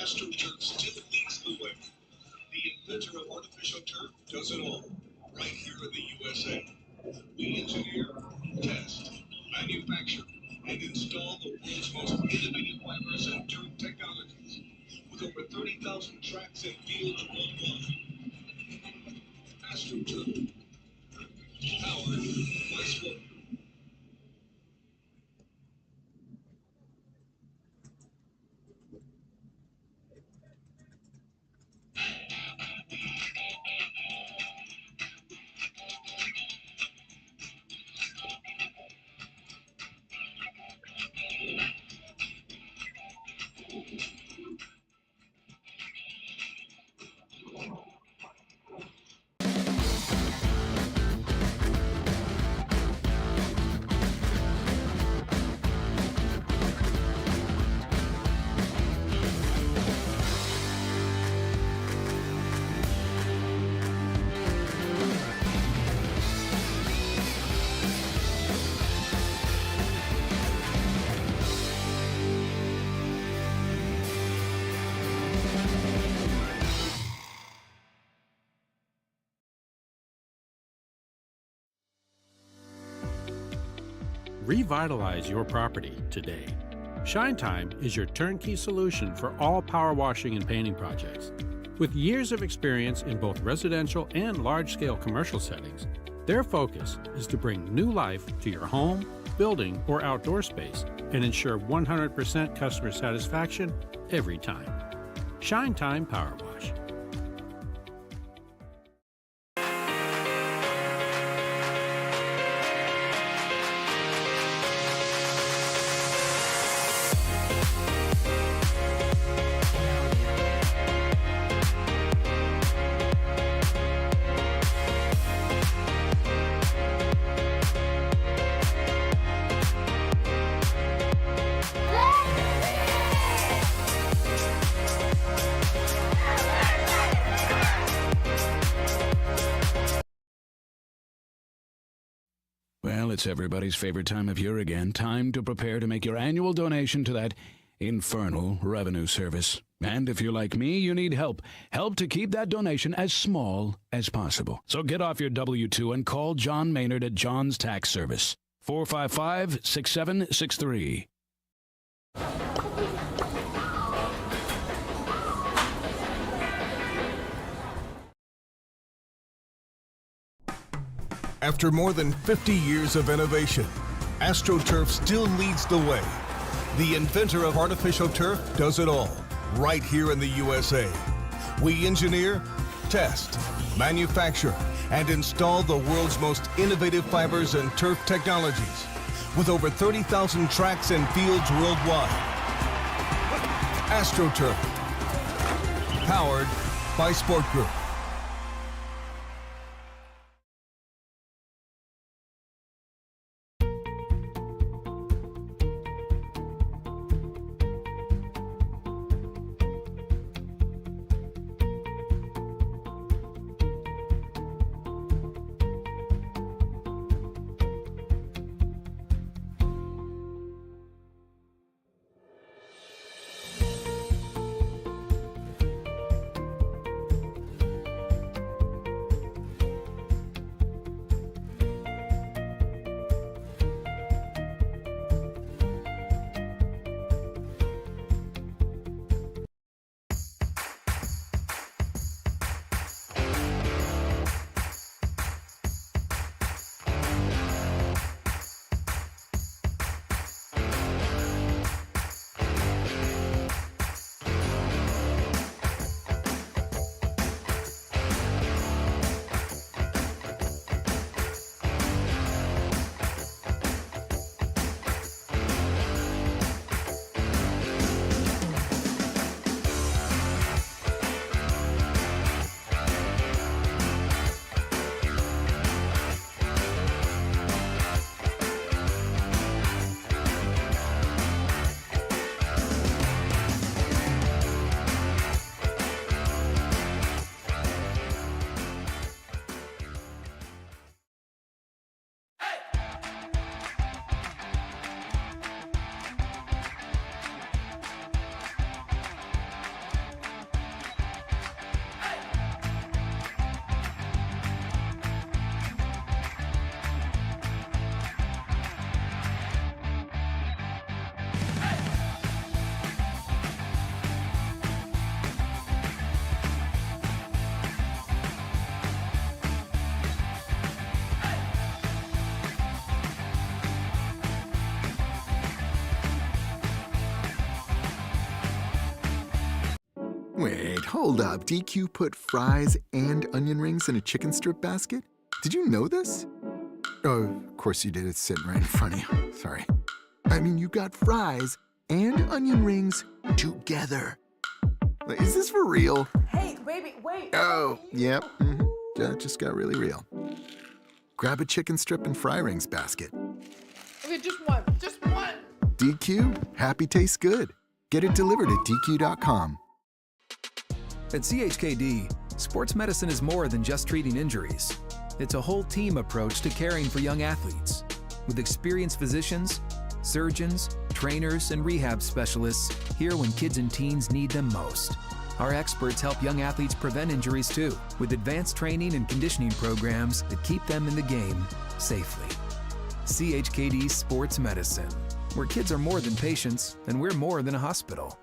AstroTurf still leads the way. The inventor of artificial turf does it all, right here in the USA. We engineer, test, manufacture, and install the world's most innovative fibers and turf technologies, with over 30,000 tracks and fields worldwide. AstroTurf, powered by Sport. Revitalize your property today. Shine Time is your turnkey solution for all power washing and painting projects. With years of experience in both residential and large-scale commercial settings, their focus is to bring new life to your home, building, or outdoor space and ensure 100% customer satisfaction every time. Shine Time Power Wash. Well, it's everybody's favorite time of year again. Time to prepare to make your annual donation to that infernal revenue service. And if you're like me, you need help. Help to keep that donation as small as possible. So get off your W-2 and call John Maynard at John's Tax Service. 455-6763. After more than 50 years of innovation, AstroTurf still leads the way. The inventor of artificial turf does it all, right here in the USA. We engineer, test, manufacture, and install the world's most innovative fibers and turf technologies, with over 30,000 tracks and fields worldwide. AstroTurf, powered by Sport Group. Wait, hold up. DQ put fries and onion rings in a chicken strip basket? Did you know this? Oh, of course you did. It's sitting right in front of you. Sorry. I mean, you got fries and onion rings together. Like, is this for real? Hey, baby, wait. Oh, yep. That just got really real. Grab a chicken strip and fry rings basket. Okay, just one. Just one. DQ, happy tastes good. Get it delivered at DQ.com. At CHKD, sports medicine is more than just treating injuries. It's a whole team approach to caring for young athletes. With experienced physicians, surgeons, trainers, and rehab specialists here when kids and teens need them most. Our experts help young athletes prevent injuries too, with advanced training and conditioning programs that keep them in the game safely. CHKD Sports Medicine, where kids are more than patients and we're more than a hospital.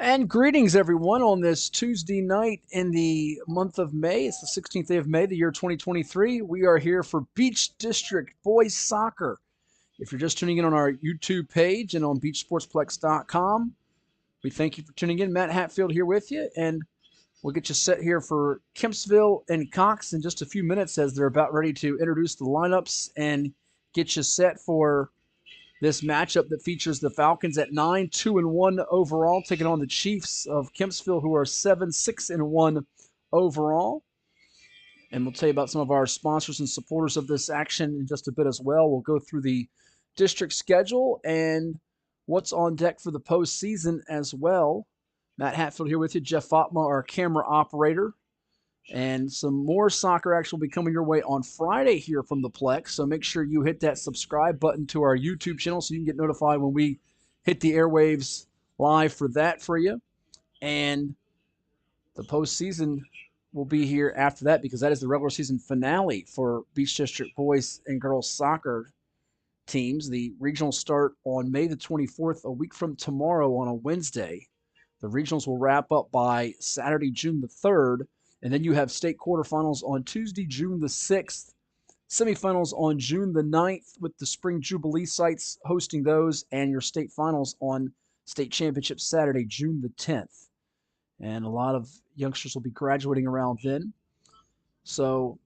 And greetings, everyone, on this Tuesday night in the month of May. It's the 16th day of May, the year 2023. We are here for Beach District Boys Soccer. If you're just tuning in on our YouTube page and on beachsportsplex.com, we thank you for tuning in. Matt Hatfield here with you, and we'll get you set here for Kempsville and Cox in just a few minutes as they're about ready to introduce the lineups and get you set for this matchup that features the Falcons at 9-2-1 overall, taking on the Chiefs of Kempsville, who are 7-6-1 overall. And we'll tell you about some of our sponsors and supporters of this action in just a bit as well. We'll go through the district schedule and what's on deck for the postseason as well. Matt Hatfield here with you, Jeff Fatma, our camera operator. And some more soccer action will be coming your way on Friday here from the Plex. So make sure you hit that subscribe button to our YouTube channel so you can get notified when we hit the airwaves live for that for you. And the postseason will be here after that because that is the regular season finale for Beach District boys and girls soccer teams. The regionals start on May the 24th, a week from tomorrow on a Wednesday. The regionals will wrap up by Saturday, June the 3rd. And then you have state quarterfinals on Tuesday, June the 6th, semifinals on June the 9th with the Spring Jubilee sites hosting those, and your state finals on state championship Saturday, June the 10th. And a lot of youngsters will be graduating around then. So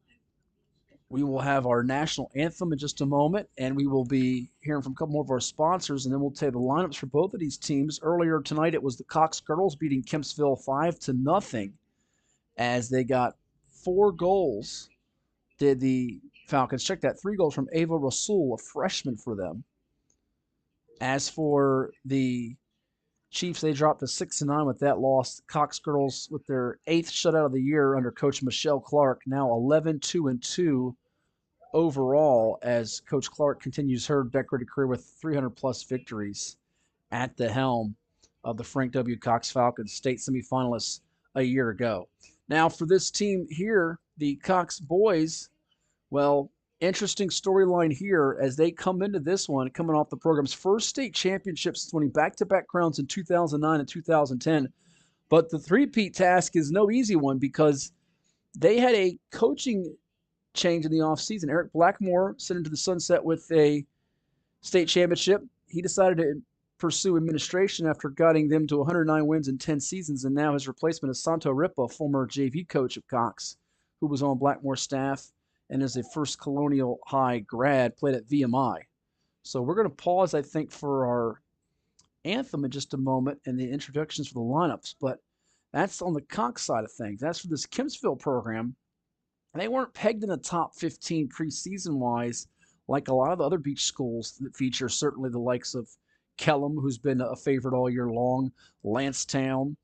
we will have our national anthem in just a moment, and we will be hearing from a couple more of our sponsors, and then we'll tell you the lineups for both of these teams. Earlier tonight, it was the Cox girls beating Kempsville 5-0. As they got 4 goals, did the Falcons. Check that, 3 goals from Ava Rasul, a freshman for them. As for the Chiefs, they dropped to 6-9 with that loss. Cox girls with their 8th shutout of the year under Coach Michelle Clark, now 11-2-2 overall as Coach Clark continues her decorated career with 300-plus victories at the helm of the Frank W. Cox Falcons, state semifinalists a year ago. Now, for this team here, the Cox boys, well, interesting storyline here as they come into this one, coming off the program's first state championships, winning back-to-back crowns in 2009 and 2010. But the three-peat task is no easy one because they had a coaching change in the offseason. Eric Blackmore sent into the sunset with a state championship. He decided to pursue administration after guiding them to 109 wins in 10 seasons, and now his replacement is Santo Ripa, former JV coach of Cox, who was on Blackmore's staff and is a first Colonial High grad, played at VMI. So we're going to pause, I think, for our anthem in just a moment and the introductions for the lineups, but that's on the Cox side of things. As for this Kempsville program, they weren't pegged in the top 15 preseason wise like a lot of the other beach schools that feature certainly the likes of Kellum, who's been a favorite all year long, Lancetown,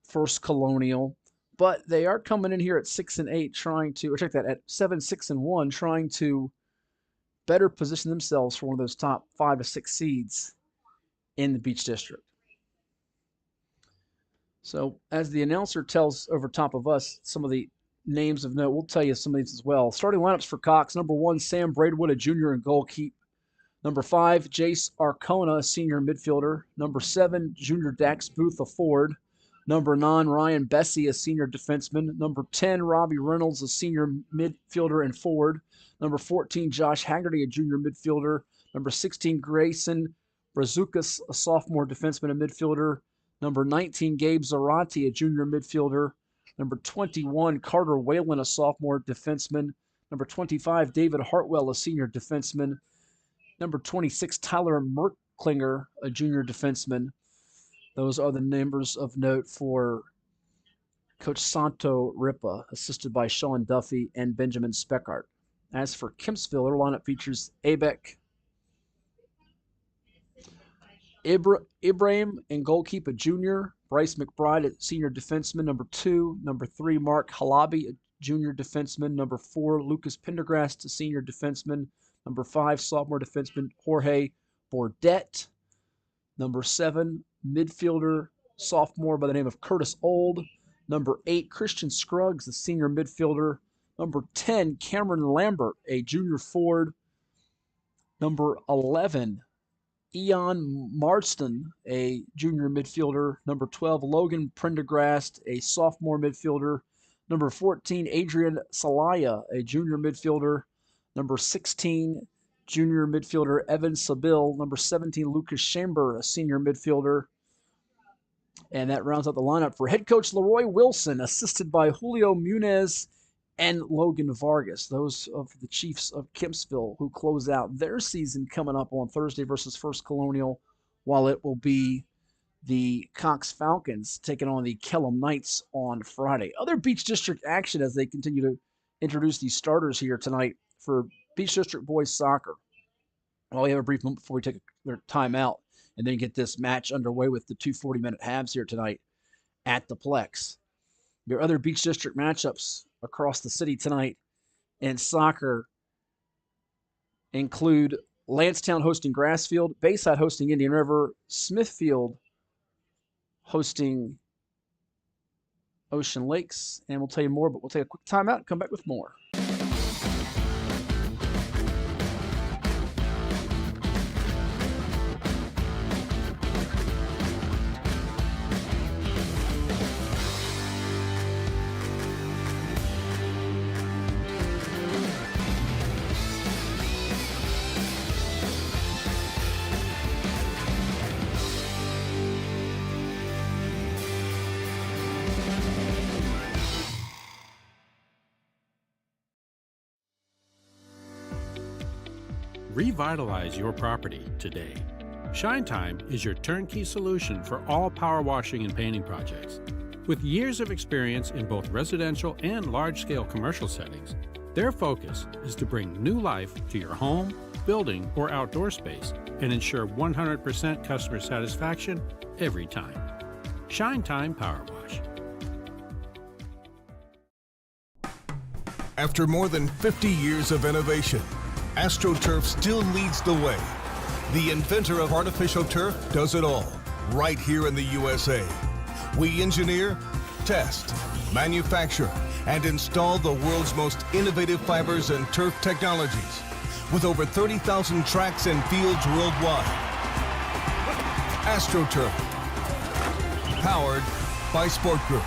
First Colonial. But they are coming in here at 6-8, trying to, or check that, at 7-6-1, trying to better position themselves for one of those top 5 to 6 seeds in the Beach District. So, as the announcer tells over top of us some of the names of note, we'll tell you some of these as well. Starting lineups for Cox: number 1, Sam Braidwood, a junior in goalkeep. Number 5, Jace Arcona, a senior midfielder. Number 7, junior Dax Booth, a forward. Number 9, Ryan Bessie, a senior defenseman. Number 10, Robbie Reynolds, a senior midfielder and forward. Number 14, Josh Haggerty, a junior midfielder. Number 16, Grayson Brazukas, a sophomore defenseman and midfielder. Number 19, Gabe Zarate, a junior midfielder. Number 21, Carter Whalen, a sophomore defenseman. Number 25, David Hartwell, a senior defenseman. Number 26, Tyler Merklinger, a junior defenseman. Those are the numbers of note for Coach Santo Ripa, assisted by Sean Duffy and Benjamin Speckart. As for Kempsville, their lineup features Abek, Ibrahim in goalkeep, a junior. Bryce McBride, a senior defenseman, number 2. Number 3, Mark Halabi, a junior defenseman. Number 4, Lucas Pendergrast, a senior defenseman. Number 5, sophomore defenseman Jorge Bordet. Number 7, midfielder, sophomore by the name of Curtis Old. Number 8, Christian Scruggs, the senior midfielder. Number 10, Cameron Lambert, a junior forward. Number 11, Ian Marston, a junior midfielder. Number 12, Logan Prendergrast, a sophomore midfielder. Number 14, Adrian Salaya, a junior midfielder. Number 16, junior midfielder Evan Sabil. Number 17, Lucas Chamber, a senior midfielder. And that rounds out the lineup for head coach Leroy Wilson, assisted by Julio Munez and Logan Vargas, those of the Chiefs of Kempsville, who close out their season coming up on Thursday versus First Colonial, while it will be the Cox Falcons taking on the Kellum Knights on Friday. Other Beach District action as they continue to introduce these starters here tonight for Beach District boys soccer. Well, we have a brief moment before we take their time out and then get this match underway with the 2 40-minute halves here tonight at the Plex. Your other Beach District matchups across the city tonight in soccer include Lancetown hosting Grassfield, Bayside hosting Indian River, Smithfield hosting Ocean Lakes, and we'll tell you more, but we'll take a quick timeout and come back with more. Revitalize your property today. Shine Time is your turnkey solution for all power washing and painting projects. With years of experience in both residential and large-scale commercial settings, their focus is to bring new life to your home, building, or outdoor space and ensure 100% customer satisfaction every time. Shine Time Power Wash. After more than 50 years of innovation, AstroTurf still leads the way. The inventor of artificial turf does it all, right here in the USA. We engineer, test, manufacture, and install the world's most innovative fibers and turf technologies, with over 30,000 tracks and fields worldwide. AstroTurf, powered by Sport Group.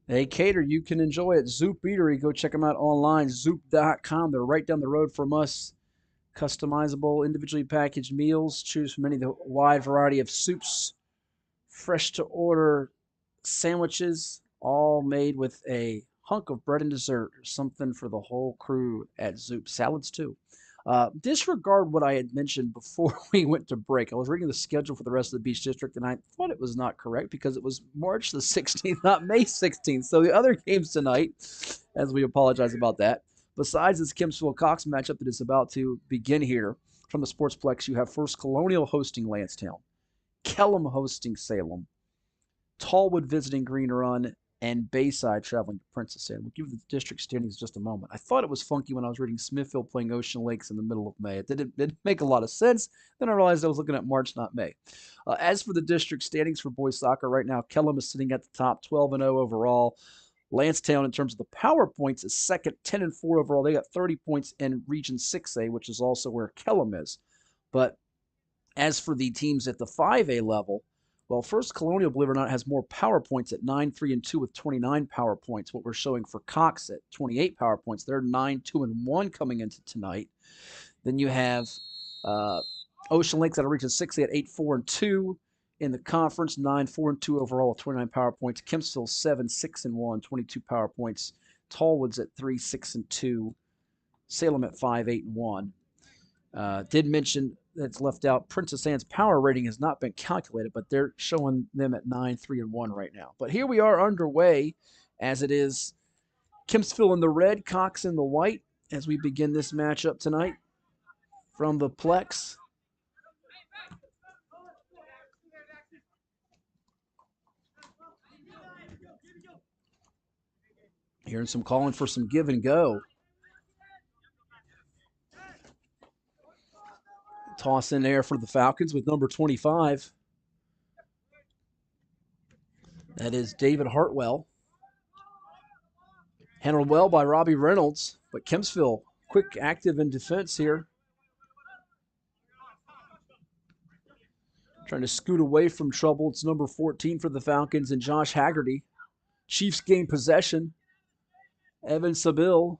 They cater. You can enjoy it. Zoop Eatery. Go check them out online. Zoop.com. They're right down the road from us. Customizable, individually packaged meals. Choose from any of the wide variety of soups. Fresh to order sandwiches, all made with a hunk of bread and dessert. Something for the whole crew at Zoop. Salads, too. Disregard what I had mentioned before we went to break. I was reading the schedule for the rest of the Beach District, and I thought it was not correct because it was March the 16th, not May 16th. So the other games tonight, as we apologize about that, besides this Kempsville-Cox matchup that is about to begin here from the Sportsplex, you have First Colonial hosting Lansdowne, Kellum hosting Salem, Tallwood visiting Green Run, and Bayside traveling to Princess Anne. We'll give you the district standings in just a moment. I thought it was funky when I was reading Smithfield playing Ocean Lakes in the middle of May. It didn't make a lot of sense. Then I realized I was looking at March, not May. As for the district standings for boys soccer right now, Kellum is sitting at the top, 12-0 overall. Lansdowne, in terms of the power points, is second, 10-4 overall. They got 30 points in Region 6A, which is also where Kellum is. But as for the teams at the 5A level, well, First Colonial, believe it or not, has more power points at 9-3-2 with 29 power points. What we're showing for Cox at 28 power points. They're 9-2-1 coming into tonight. Then you have Ocean Lakes out of Region 6 at 8-4-2 in the conference, 9-4-2 overall with 29 power points. Kempsville 7-6-1, 22 power points. Tallwood's at 3-6-2. Salem at 5-8-1. Did mention that's left out. Princess Anne's power rating has not been calculated, but they're showing them at 9-3-1 right now. But here we are underway, as it is Kempsville in the red, Cox in the white, as we begin this matchup tonight from the Plex. Hearing some calling for some give and go. Toss in there for the Falcons with number 25. That is David Hartwell. Handled well by Robbie Reynolds, but Kempsville quick, active in defense here. Trying to scoot away from trouble. It's number 14 for the Falcons and Josh Haggerty. Chiefs gain possession. Evan Sabil.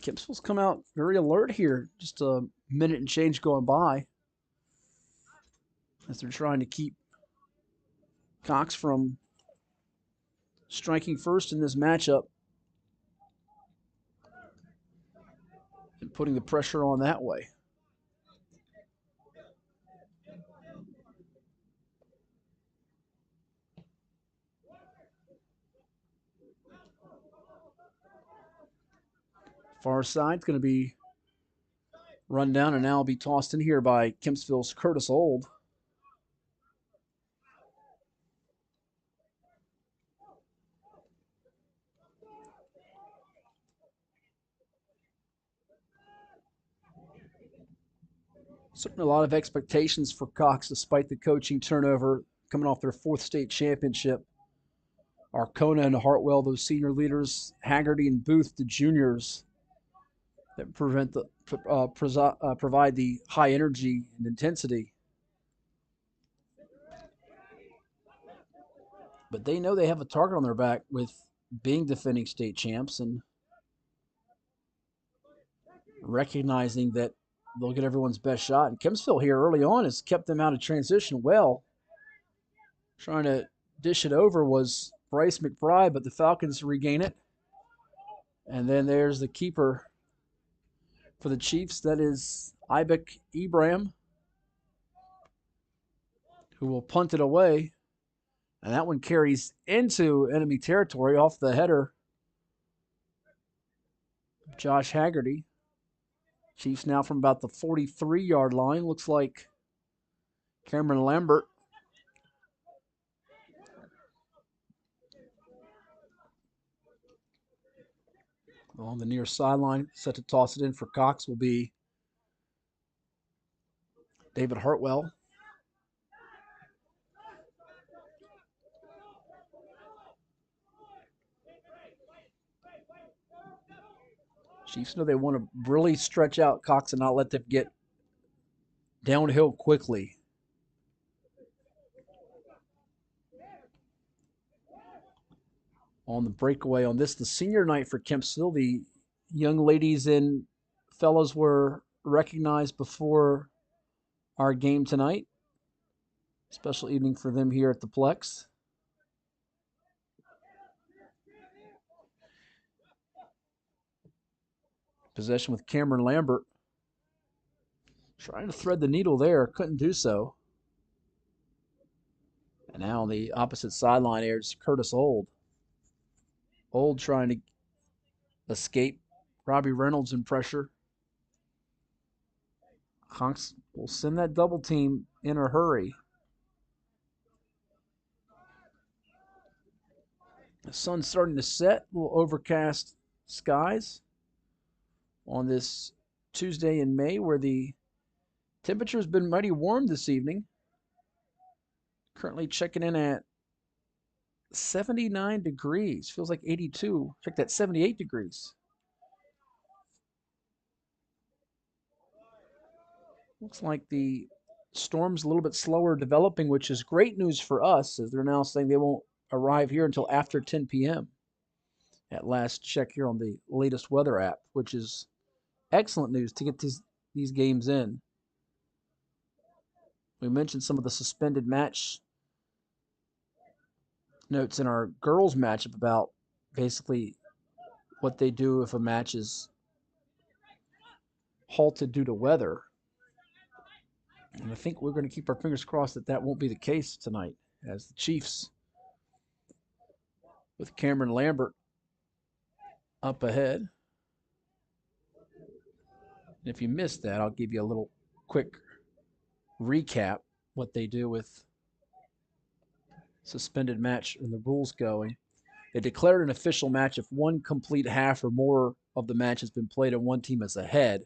Kempsville's come out very alert here. Just a minute and change going by as they're trying to keep Cox from striking first in this matchup and putting the pressure on that way. Far side's going to be run down and now be tossed in here by Kempsville's Curtis Old. Certainly a lot of expectations for Cox despite the coaching turnover coming off their fourth state championship. Arcona and Hartwell, those senior leaders, Haggerty and Booth, the juniors, that provide the high energy and intensity. But they know they have a target on their back with being defending state champs and recognizing that they'll get everyone's best shot. And Kempsville here early on has kept them out of transition well. Trying to dish it over was Bryce McBride, but the Falcons regain it. And then there's the keeper for the Chiefs. That is Ibek Ibrahim, who will punt it away. And that one carries into enemy territory off the header. Josh Haggerty. Chiefs now from about the 43-yard line. Looks like Cameron Lambert. Along the near sideline, set to toss it in for Cox will be David Hartwell. Chiefs know they want to really stretch out Cox and not let them get downhill quickly. On the breakaway on this, the senior night for Kempsville, the young ladies and fellows were recognized before our game tonight. Special evening for them here at the Plex. Possession with Cameron Lambert. Trying to thread the needle there, couldn't do so. And now on the opposite sideline here, it's Curtis Old. Old trying to escape Robbie Reynolds in pressure. Honks will send that double team in a hurry. The sun's starting to set, a little overcast skies on this Tuesday in May, where the temperature has been mighty warm this evening. Currently checking in at 79 degrees. Feels like 82. Check that, 78 degrees. Looks like the storm's a little bit slower developing, which is great news for us, as they're now saying they won't arrive here until after 10 p.m. at last check here on the latest weather app, which is excellent news to get these games in. We mentioned some of the suspended match notes in our girls matchup about basically what they do if a match is halted due to weather. And I think we're going to keep our fingers crossed that that won't be the case tonight, as the Chiefs, with Cameron Lambert up ahead. And if you missed that, I'll give you a little quick recap what they do with suspended match and the rules going. They declared an official match if one complete half or more of the match has been played and one team is ahead.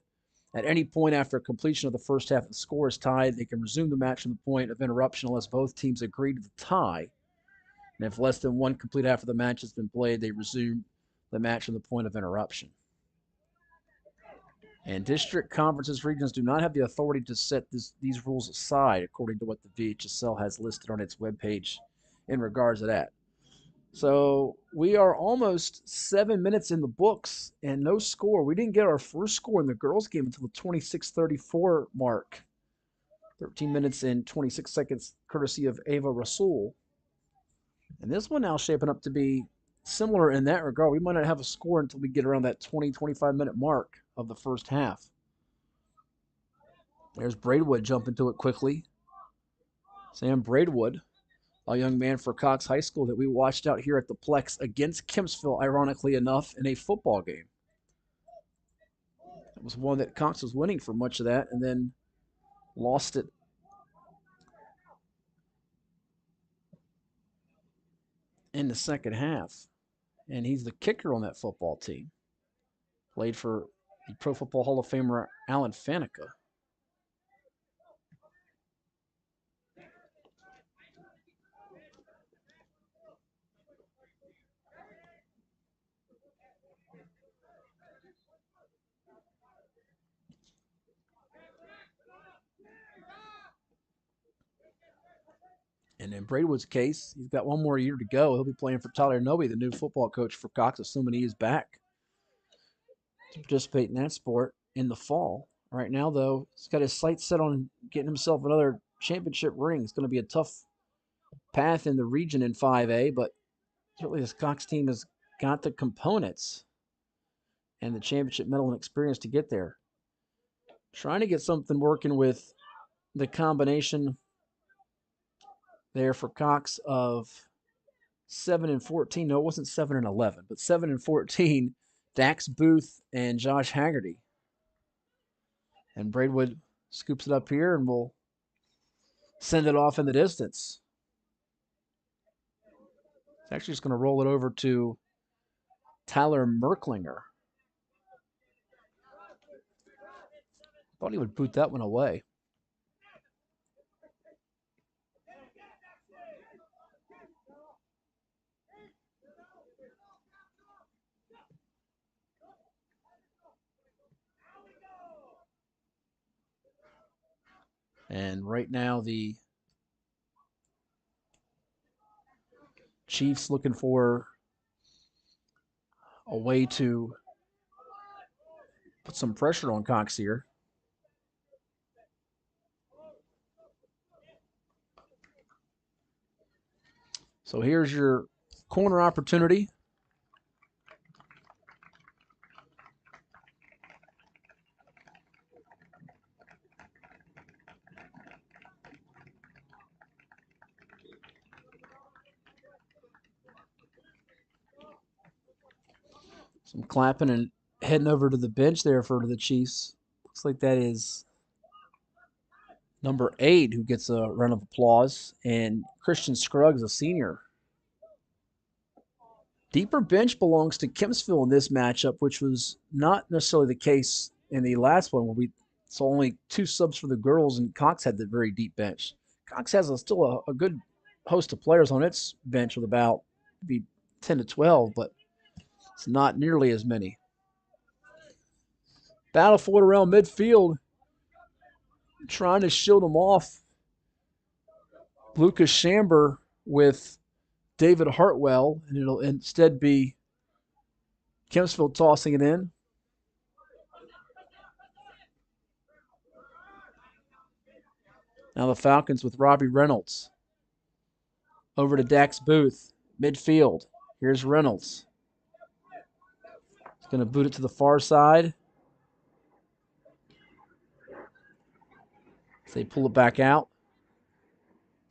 At any point after completion of the first half, the score is tied. They can resume the match from the point of interruption unless both teams agree to the tie. And if less than one complete half of the match has been played, they resume the match from the point of interruption. And district, conferences, regions do not have the authority to set these rules aside, according to what the VHSL has listed on its webpage in regards to that. So we are almost 7 minutes in the books and no score. We didn't get our first score in the girls' game until the 26:34 mark. 13 minutes and 26 seconds, courtesy of Ava Rasul. And this one now shaping up to be similar in that regard. We might not have a score until we get around that 20-25-minute mark of the first half. There's Braidwood jumping to it quickly. Sam Braidwood, a young man for Cox High School that we watched out here at the Plex against Kempsville, ironically enough, in a football game. It was one that Cox was winning for much of that and then lost it in the second half. And he's the kicker on that football team. Played for the Pro Football Hall of Famer Alan Faneca. And in Braidwood's case, he's got one more year to go. He'll be playing for Tyler Noby, the new football coach for Cox, assuming he is back to participate in that sport in the fall. Right now, though, he's got his sights set on getting himself another championship ring. It's going to be a tough path in the region in 5A, but certainly this Cox team has got the components and the championship medal and experience to get there. Trying to get something working with the combination there for Cox of 7-14. No, it wasn't 7-11, but 7-14. Dax Booth and Josh Haggerty. And Braidwood scoops it up here and will send it off in the distance. It's actually just going to roll it over to Tyler Merklinger. Thought he would boot that one away. And right now the Chiefs looking for a way to put some pressure on Cox here. So here's your corner opportunity. Some clapping and heading over to the bench there for the Chiefs. Looks like that is number 8 who gets a round of applause, and Christian Scruggs, a senior. Deeper bench belongs to Kempsville in this matchup, which was not necessarily the case in the last one where we saw only 2 subs for the girls and Cox had the very deep bench. Cox has still a good host of players on its bench with about maybe 10 to 12, but it's not nearly as many. Battle for it around midfield, trying to shield them off. Lucas Chamber with David Hartwell, and it'll instead be Kempsville tossing it in. Now the Falcons with Robbie Reynolds. Over to Dax Booth, midfield. Here's Reynolds. He's going to boot it to the far side. They pull it back out.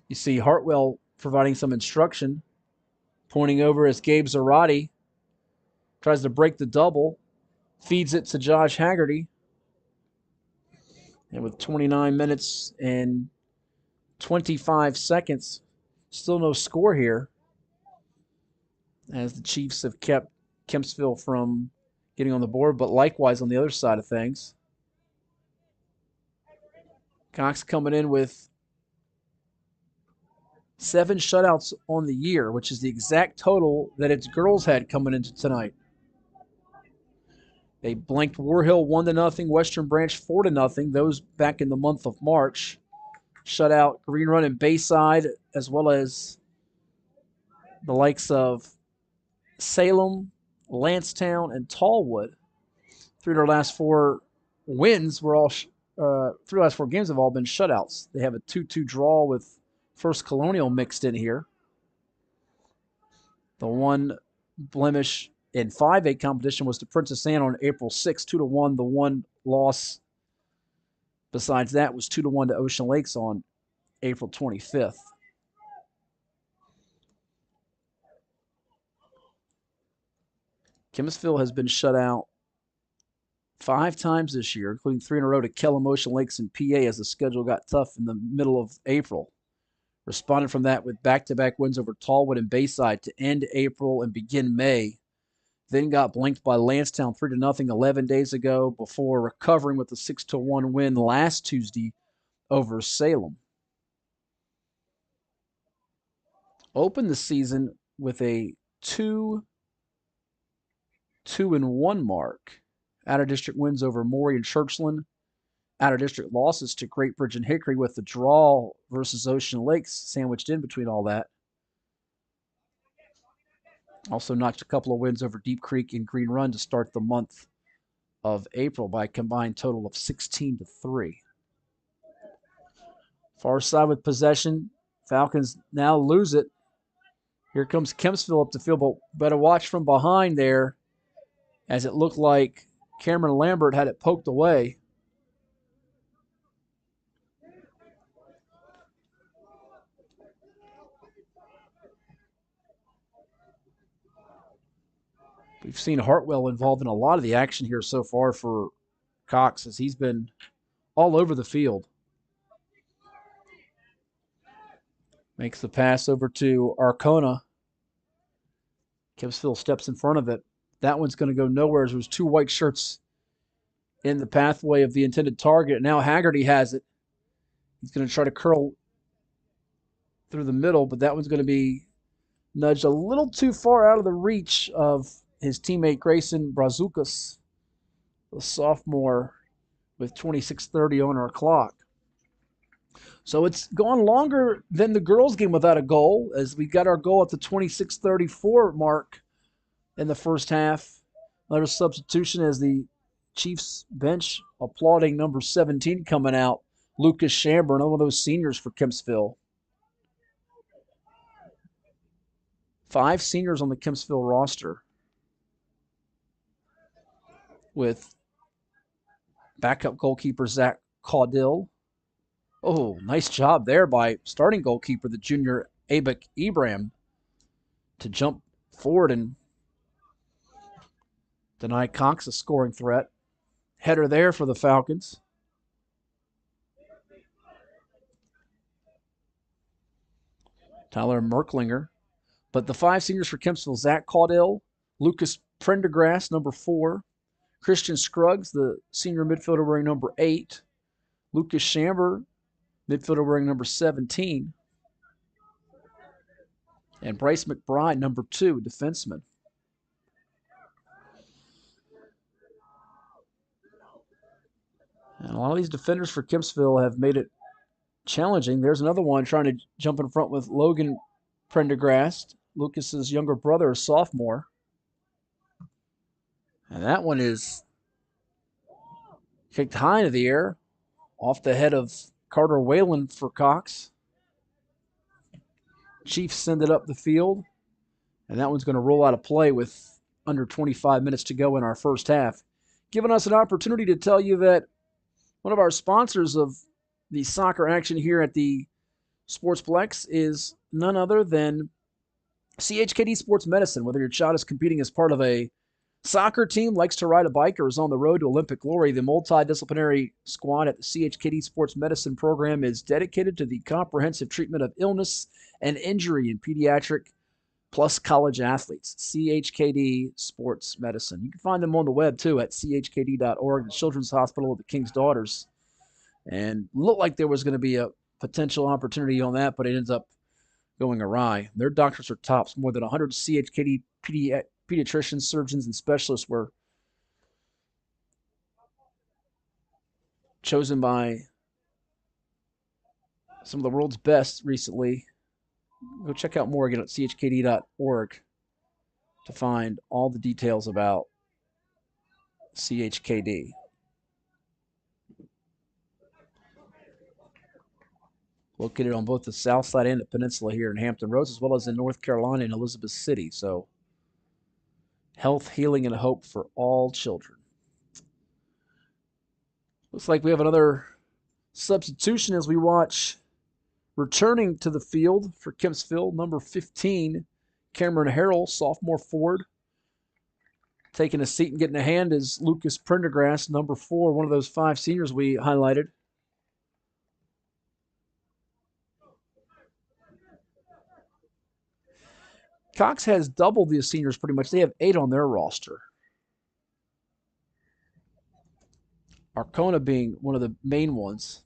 You see Hartwell providing some instruction. Pointing over as Gabe Zarate tries to break the double. Feeds it to Josh Haggerty. And with 29 minutes and 25 seconds, still no score here, as the Chiefs have kept Kempsville from getting on the board, but likewise on the other side of things. Cox coming in with 7 shutouts on the year, which is the exact total that its girls had coming into tonight. They blanked War Hill 1-0, Western Branch 4-0, those back in the month of March. Shut out Green Run and Bayside, as well as the likes of Salem, Lancetown, and Tallwood. 3 of their last 4 wins were all 3 last 4 games have all been shutouts. They have a 2-2 draw with First Colonial mixed in here. The one blemish in 5A competition was to Princess Anne on April 6, 2-1. The one loss besides that was 2-1 to Ocean Lakes on April 25th. Kempsville has been shut out 5 times this year, including 3 in a row to Kellam, Ocean Lakes, and PA as the schedule got tough in the middle of April. Responded from that with back-to-back wins over Tallwood and Bayside to end April and begin May. Then got blanked by Lancetown 3-0 11 days ago before recovering with a 6-1 win last Tuesday over Salem. Opened the season with a 2-2-1 mark. Out-of-district wins over Maury and Churchland. Out-of-district losses to Great Bridge and Hickory, with the draw versus Ocean Lakes sandwiched in between all that. Also notched a couple of wins over Deep Creek and Green Run to start the month of April by a combined total of 16-3. Far side with possession. Falcons now lose it. Here comes Kempsville up the field, but better watch from behind there, as it looked like Cameron Lambert had it poked away. We've seen Hartwell involved in a lot of the action here so far for Cox, as he's been all over the field. Makes the pass over to Arcona. Kempsville steps in front of it. That one's going to go nowhere, as there's 2 white shirts in the pathway of the intended target. Now Haggerty has it. He's going to try to curl through the middle, but that one's going to be nudged a little too far out of the reach of his teammate Grayson Brazucas, the sophomore, with 26:30 on our clock. So it's gone longer than the girls' game without a goal, as we got our goal at the 26:34 mark in the first half. Another substitution as the Chiefs bench applauding number 17 coming out, Lucas Chamber, another one of those seniors for Kempsville. 5 seniors on the Kempsville roster, with backup goalkeeper Zach Caudill. Oh, nice job there by starting goalkeeper, the junior Abek Ibrahim, to jump forward and deny Cox a scoring threat. Header there for the Falcons. Tyler Merklinger. But the 5 seniors for Kempsville, Zach Caudill, Lucas Prendergrass, number 4, Christian Scruggs, the senior midfielder wearing number 8, Lucas Chamber, midfielder wearing number 17, and Bryce McBride, number 2, defenseman. And a lot of these defenders for Kempsville have made it challenging. There's another one trying to jump in front with Logan Prendergrast, Lucas's younger brother, a sophomore. And that one is kicked high into the air, off the head of Carter Whalen for Cox. Chiefs send it up the field, and that one's going to roll out of play with under 25 minutes to go in our first half. Giving us an opportunity to tell you that one of our sponsors of the soccer action here at the Sportsplex is none other than CHKD Sports Medicine. Whether your child is competing as part of a soccer team, likes to ride a bike, or is on the road to Olympic glory, the multidisciplinary squad at the CHKD Sports Medicine program is dedicated to the comprehensive treatment of illness and injury in pediatric plus college athletes. CHKD Sports Medicine. You can find them on the web too at chkd.org, the Children's Hospital of the King's Daughters. And looked like there was going to be a potential opportunity on that, but it ends up going awry. Their doctors are tops. More than 100 CHKD pediatricians, surgeons, and specialists were chosen by some of the world's best recently. Go check out more again at chkd.org to find all the details about CHKD. Located on both the south side and the peninsula here in Hampton Roads, as well as in North Carolina and Elizabeth City. So health, healing, and hope for all children. Looks like we have another substitution as we watch returning to the field for Kempsville, number 15, Cameron Harrell, sophomore forward. Taking a seat and getting a hand is Lucas Prendergrass, number 4, one of those 5 seniors we highlighted. Cox has doubled the seniors pretty much. They have 8 on their roster. Arcona being one of the main ones.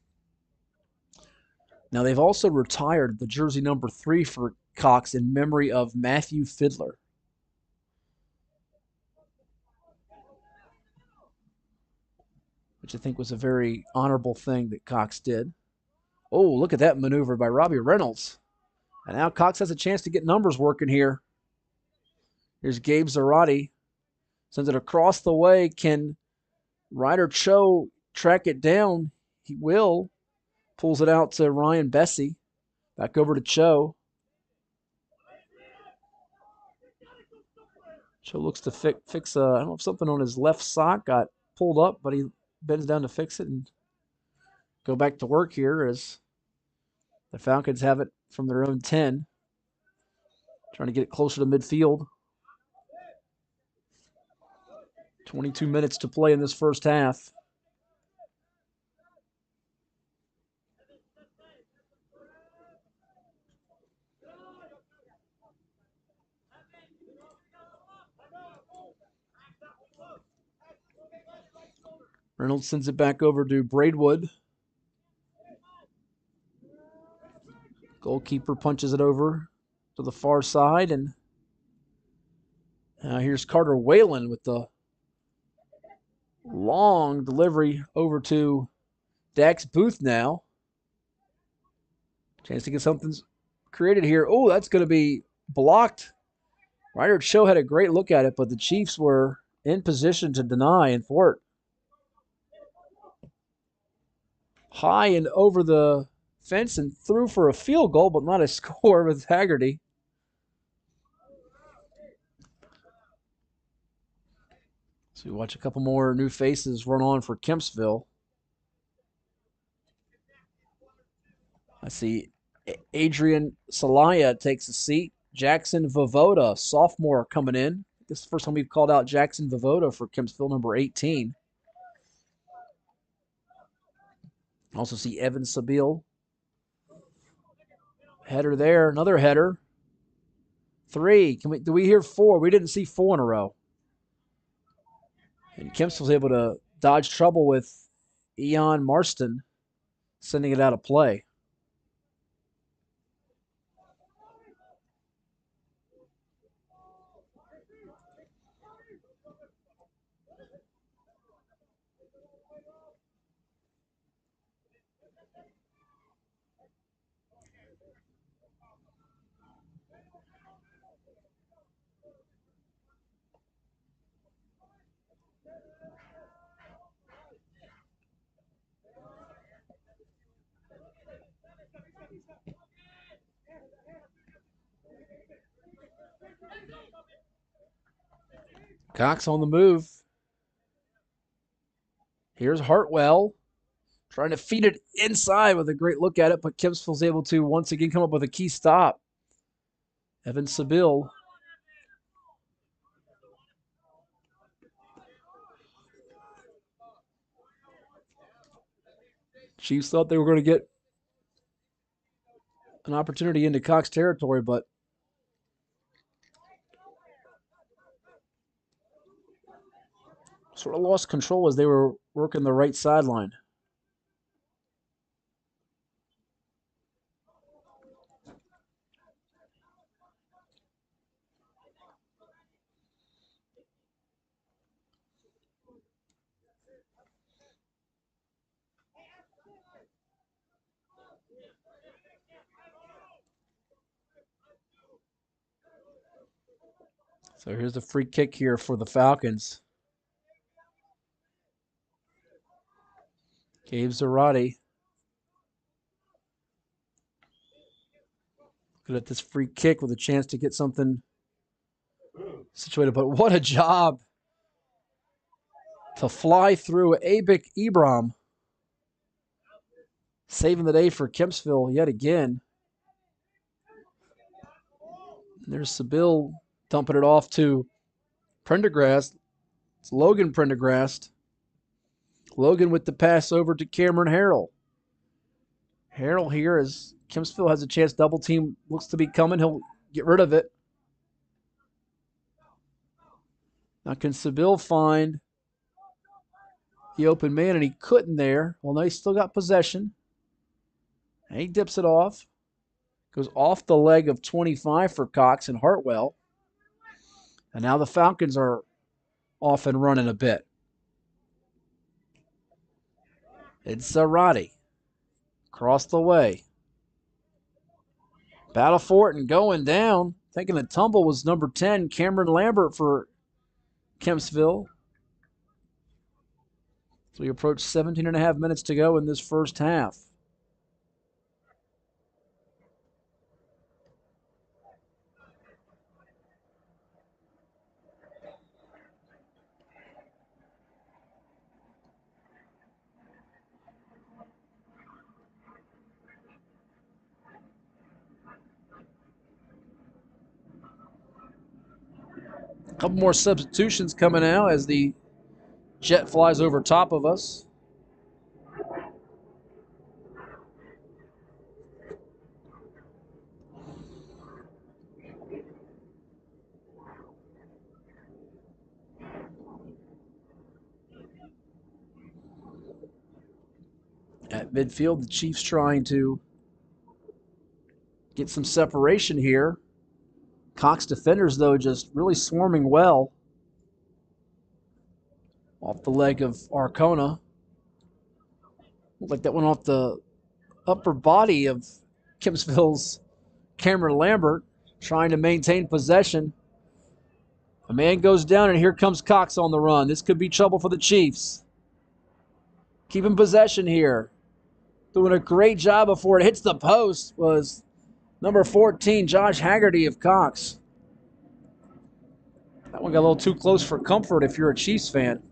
Now, they've also retired the jersey number 3 for Cox in memory of Matthew Fiddler. Which I think was a very honorable thing that Cox did. Oh, look at that maneuver by Robbie Reynolds. And now Cox has a chance to get numbers working here. Here's Gabe Zarate. Sends it across the way. Can Ryder Cho track it down? He will. Pulls it out to Ryan Bessie. Back over to Cho. Cho looks to fix I don't know if something on his left sock got pulled up, but he bends down to fix it and go back to work here as the Falcons have it from their own 10. Trying to get it closer to midfield. 22 minutes to play in this first half. Reynolds sends it back over to Braidwood. Goalkeeper punches it over to the far side, and here's Carter Whalen with the long delivery over to Dax Booth now. Chance to get something created here. Oh, that's going to be blocked. Ryder Cho had a great look at it, but the Chiefs were in position to deny and thwart. High and over the fence and through for a field goal, but not a score with Haggerty. So we watch a couple more new faces run on for Kempsville. I see Adrian Salaya takes a seat. Jackson Vovoda, sophomore, coming in. This is the first time we've called out Jackson Vovoda for Kempsville, number 18. Also see Evan Sabile. Header there, another header. 3. Do we hear 4? We didn't see 4 in a row. And Kempsville's able to dodge trouble with Eon Marston, sending it out of play. Cox on the move. Here's Hartwell trying to feed it inside with a great look at it, but Kempsville's able to once again come up with a key stop. Evan Sabile. Chiefs thought they were going to get an opportunity into Cox territory, but sort of lost control as they were working the right sideline. So here's the free kick here for the Falcons. Gabe Zarate. Good at this free kick with a chance to get something situated. But what a job to fly through Abik Ibram. Saving the day for Kempsville yet again. There's Sabile dumping it off to Prendergast. It's Logan Prendergast. Logan with the pass over to Cameron Harrell. Harrell here as Kempsville has a chance. Double team looks to be coming. He'll get rid of it. Now can Sabile find the open man? And he couldn't there. Well, no, he's still got possession. And he dips it off. Goes off the leg of 25 for Cox and Hartwell. And now the Falcons are off and running a bit. It's Zarate. Across the way. Battle for it and going down. Taking a tumble was number 10, Cameron Lambert for Kempsville. So we approach 17 and a half minutes to go in this first half. A couple more substitutions coming out as the jet flies over top of us. At midfield, the Chiefs trying to get some separation here. Cox defenders, though, just really swarming well. Off the leg of Arcona. Looked like that went off the upper body of Kempsville's Cameron Lambert trying to maintain possession. A man goes down, and here comes Cox on the run. This could be trouble for the Chiefs. Keeping possession here. Doing a great job before it hits the post was number 14, Josh Haggerty of Cox. That one got a little too close for comfort if you're a Chiefs fan.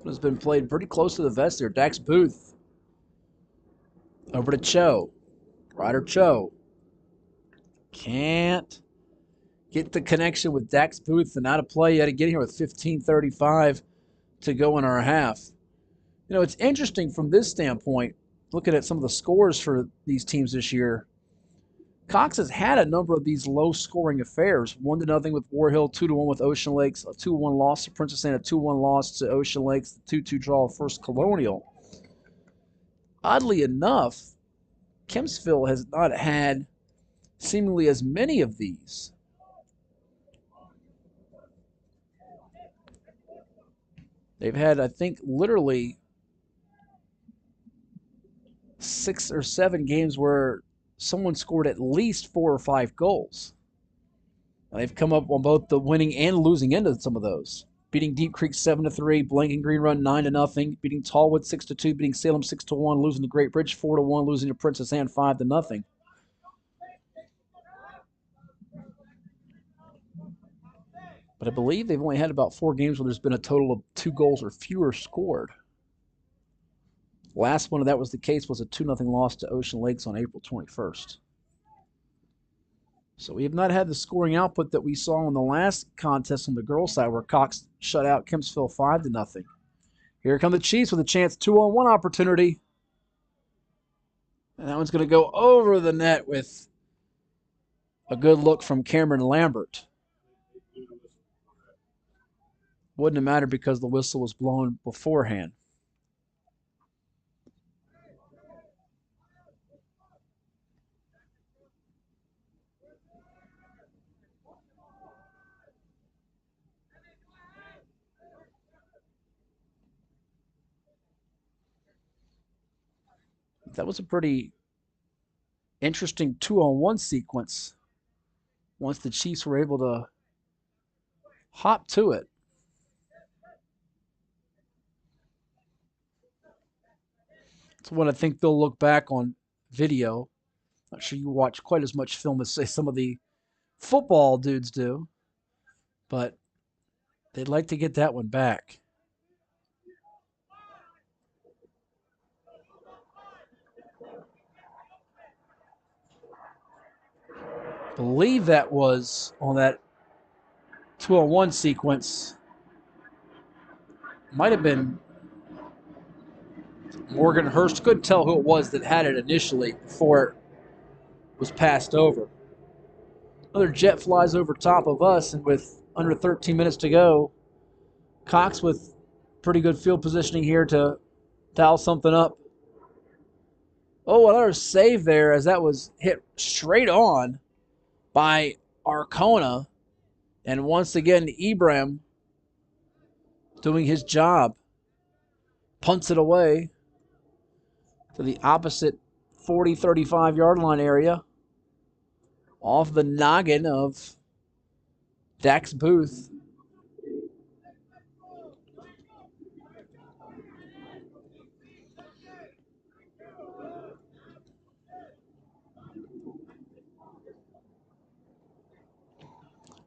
Has been played pretty close to the vest there. Dax Booth over to Cho. Ryder Cho can't get the connection with Dax Booth, and out of play yet again here with 15:35 to go in our half. You know, it's interesting from this standpoint, looking at some of the scores for these teams this year. Cox has had a number of these low-scoring affairs. 1-0 with War Hill, 2-1 with Ocean Lakes, a 2-1 loss to Princess Anne, a 2-1 loss to Ocean Lakes, the 2-2 draw of First Colonial. Oddly enough, Kempsville has not had seemingly as many of these. They've had, I think, literally 6 or 7 games where someone scored at least 4 or 5 goals. And they've come up on both the winning and losing end of some of those. Beating Deep Creek 7-3, Blank and Green Run 9-0, beating Tallwood 6-2, beating Salem 6-1, losing to Great Bridge 4-1, losing to Princess Anne 5-0. But I believe they've only had about 4 games where there's been a total of 2 goals or fewer scored. Last one of that was the case was a 2-0 loss to Ocean Lakes on April 21st. So we have not had the scoring output that we saw in the last contest on the girls' side where Cox shut out Kempsville 5-0. Here come the Chiefs with a chance 2-on-1 opportunity. And that one's going to go over the net with a good look from Cameron Lambert. Wouldn't have mattered because the whistle was blown beforehand. That was a pretty interesting 2-on-1 sequence once the Chiefs were able to hop to it. It's one I think they'll look back on video. Not sure you watch quite as much film as, say, some of the football dudes do, but they'd like to get that one back. I believe that was on that 2-on-1 sequence. Might have been Morgan Hurst. Couldn't tell who it was that had it initially before it was passed over. Another jet flies over top of us, and with under 13 minutes to go, Cox with pretty good field positioning here to dial something up. Oh, another save there as that was hit straight on by Arcona. And once again, Ibrahim doing his job. Punts it away to the opposite 40, 35-yard line area. Off the noggin of Dax Booth.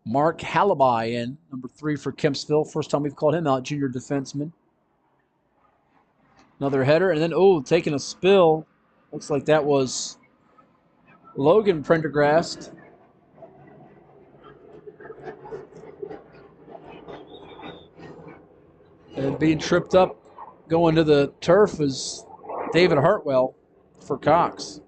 Mark Halabai in, number 3 for Kempsville. First time we've called him out, junior defenseman. Another header, and then, taking a spill. Looks like that was Logan Prendergast. And being tripped up going to the turf is David Hartwell for Cox.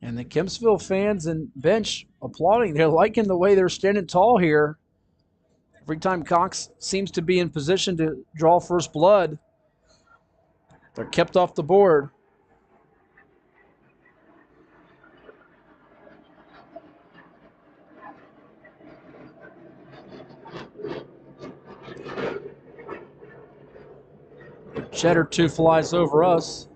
And the Kempsville fans and bench applauding. They're liking the way they're standing tall here. Every time Cox seems to be in position to draw first blood, they're kept off the board. Jet or two flies over us.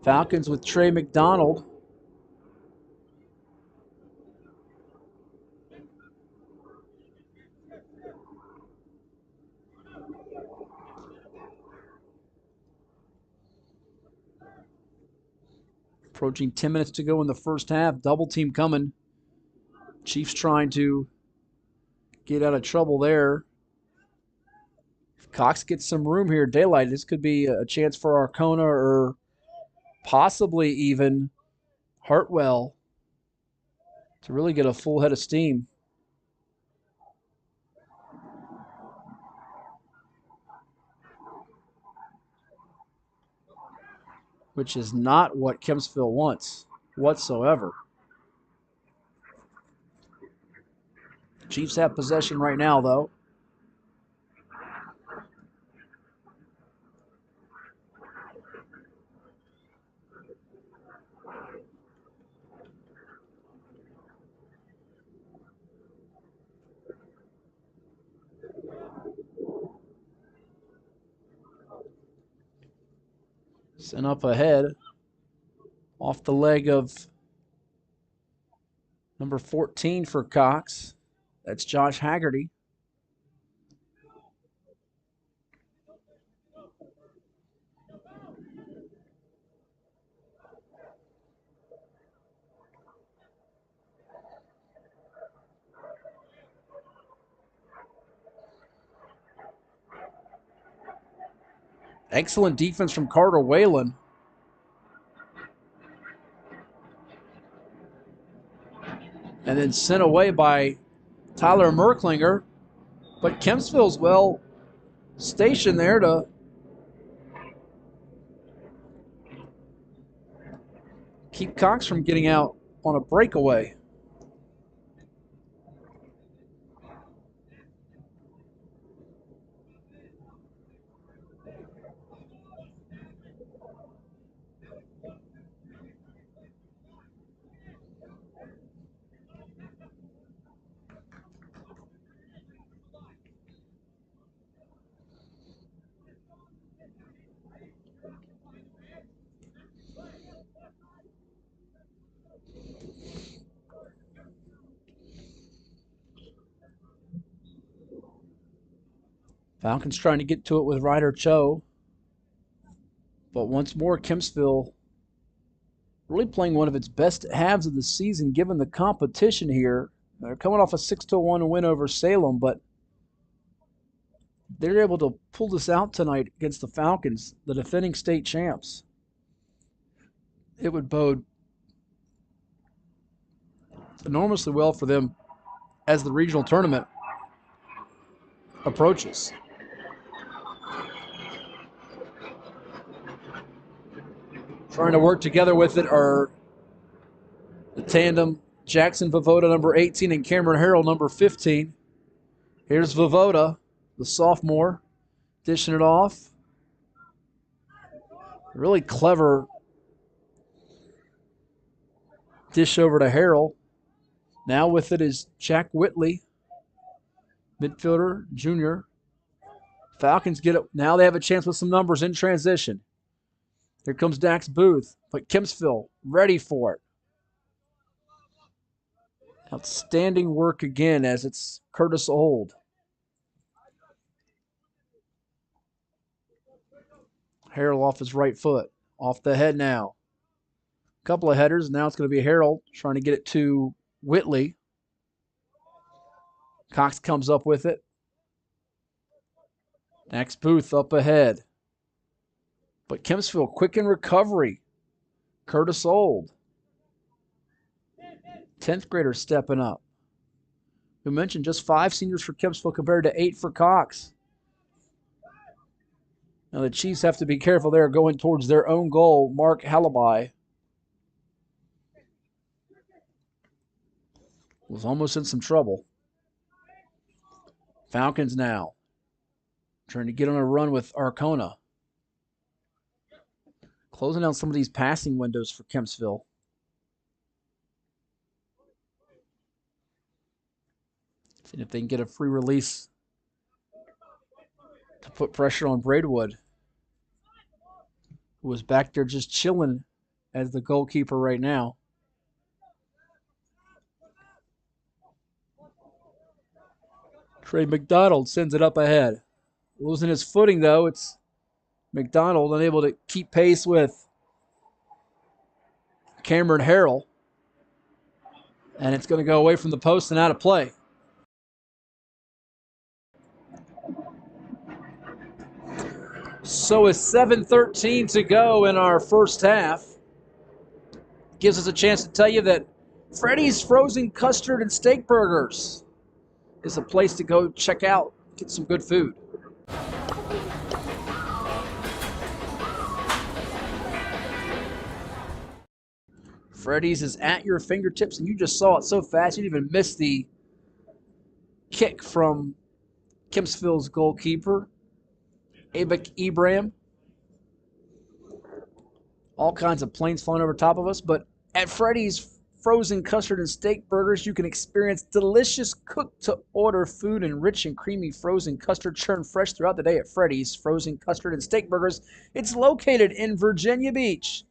Falcons with Trey McDonald. Approaching 10 minutes to go in the first half. Double team coming. Chiefs trying to get out of trouble there. If Cox gets some room here, daylight, this could be a chance for Arcona or possibly even Hartwell to really get a full head of steam. Which is not what Kempsville wants whatsoever. Chiefs have possession right now, though. Sent up ahead off the leg of number 14 for Cox. That's Josh Haggerty. Excellent defense from Carter Whalen. And then sent away by Tyler Merklinger. But Kempsville's well stationed there to keep Cox from getting out on a breakaway. Falcons trying to get to it with Ryder Cho. But once more, Kempsville really playing one of its best halves of the season given the competition here. They're coming off a 6-1 win over Salem, but they're able to pull this out tonight against the Falcons, the defending state champs. It would bode enormously well for them as the regional tournament approaches. Trying to work together with it are the tandem Jackson Vovoda, number 18, and Cameron Harrell, number 15. Here's Vovoda, the sophomore, dishing it off. Really clever dish over to Harrell. Now with it is Jack Whitley, midfielder, junior. Falcons get it. Now they have a chance with some numbers in transition. Here comes Dax Booth, but Kempsville ready for it. Outstanding work again as it's Curtis Old. Harrell off his right foot, off the head now. Couple of headers. Now it's going to be Harrell trying to get it to Whitley. Cox comes up with it. Dax Booth up ahead. But Kempsville quick in recovery. Curtis Old. 10th grader stepping up. We mentioned just 5 seniors for Kempsville compared to 8 for Cox. Now the Chiefs have to be careful there going towards their own goal. Mark Halabai was almost in some trouble. Falcons now trying to get on a run with Arcona. Closing down some of these passing windows for Kempsville. Seeing if they can get a free release to put pressure on Braidwood, who was back there just chilling as the goalkeeper right now. Trey McDonald sends it up ahead. Losing his footing, though. It's McDonald unable to keep pace with Cameron Harrell. And it's going to go away from the post and out of play. So with 7:13 to go in our first half, gives us a chance to tell you that Freddy's Frozen Custard and Steak Burgers is a place to go check out, get some good food. Freddy's is at your fingertips, and you just saw it so fast you didn't even miss the kick from Kempsville's goalkeeper, Abek Ibrahim. All kinds of planes flying over top of us, but at Freddy's Frozen Custard and Steak Burgers, you can experience delicious cooked-to-order food and rich and creamy frozen custard churned fresh throughout the day at Freddy's Frozen Custard and Steak Burgers. It's located in Virginia Beach,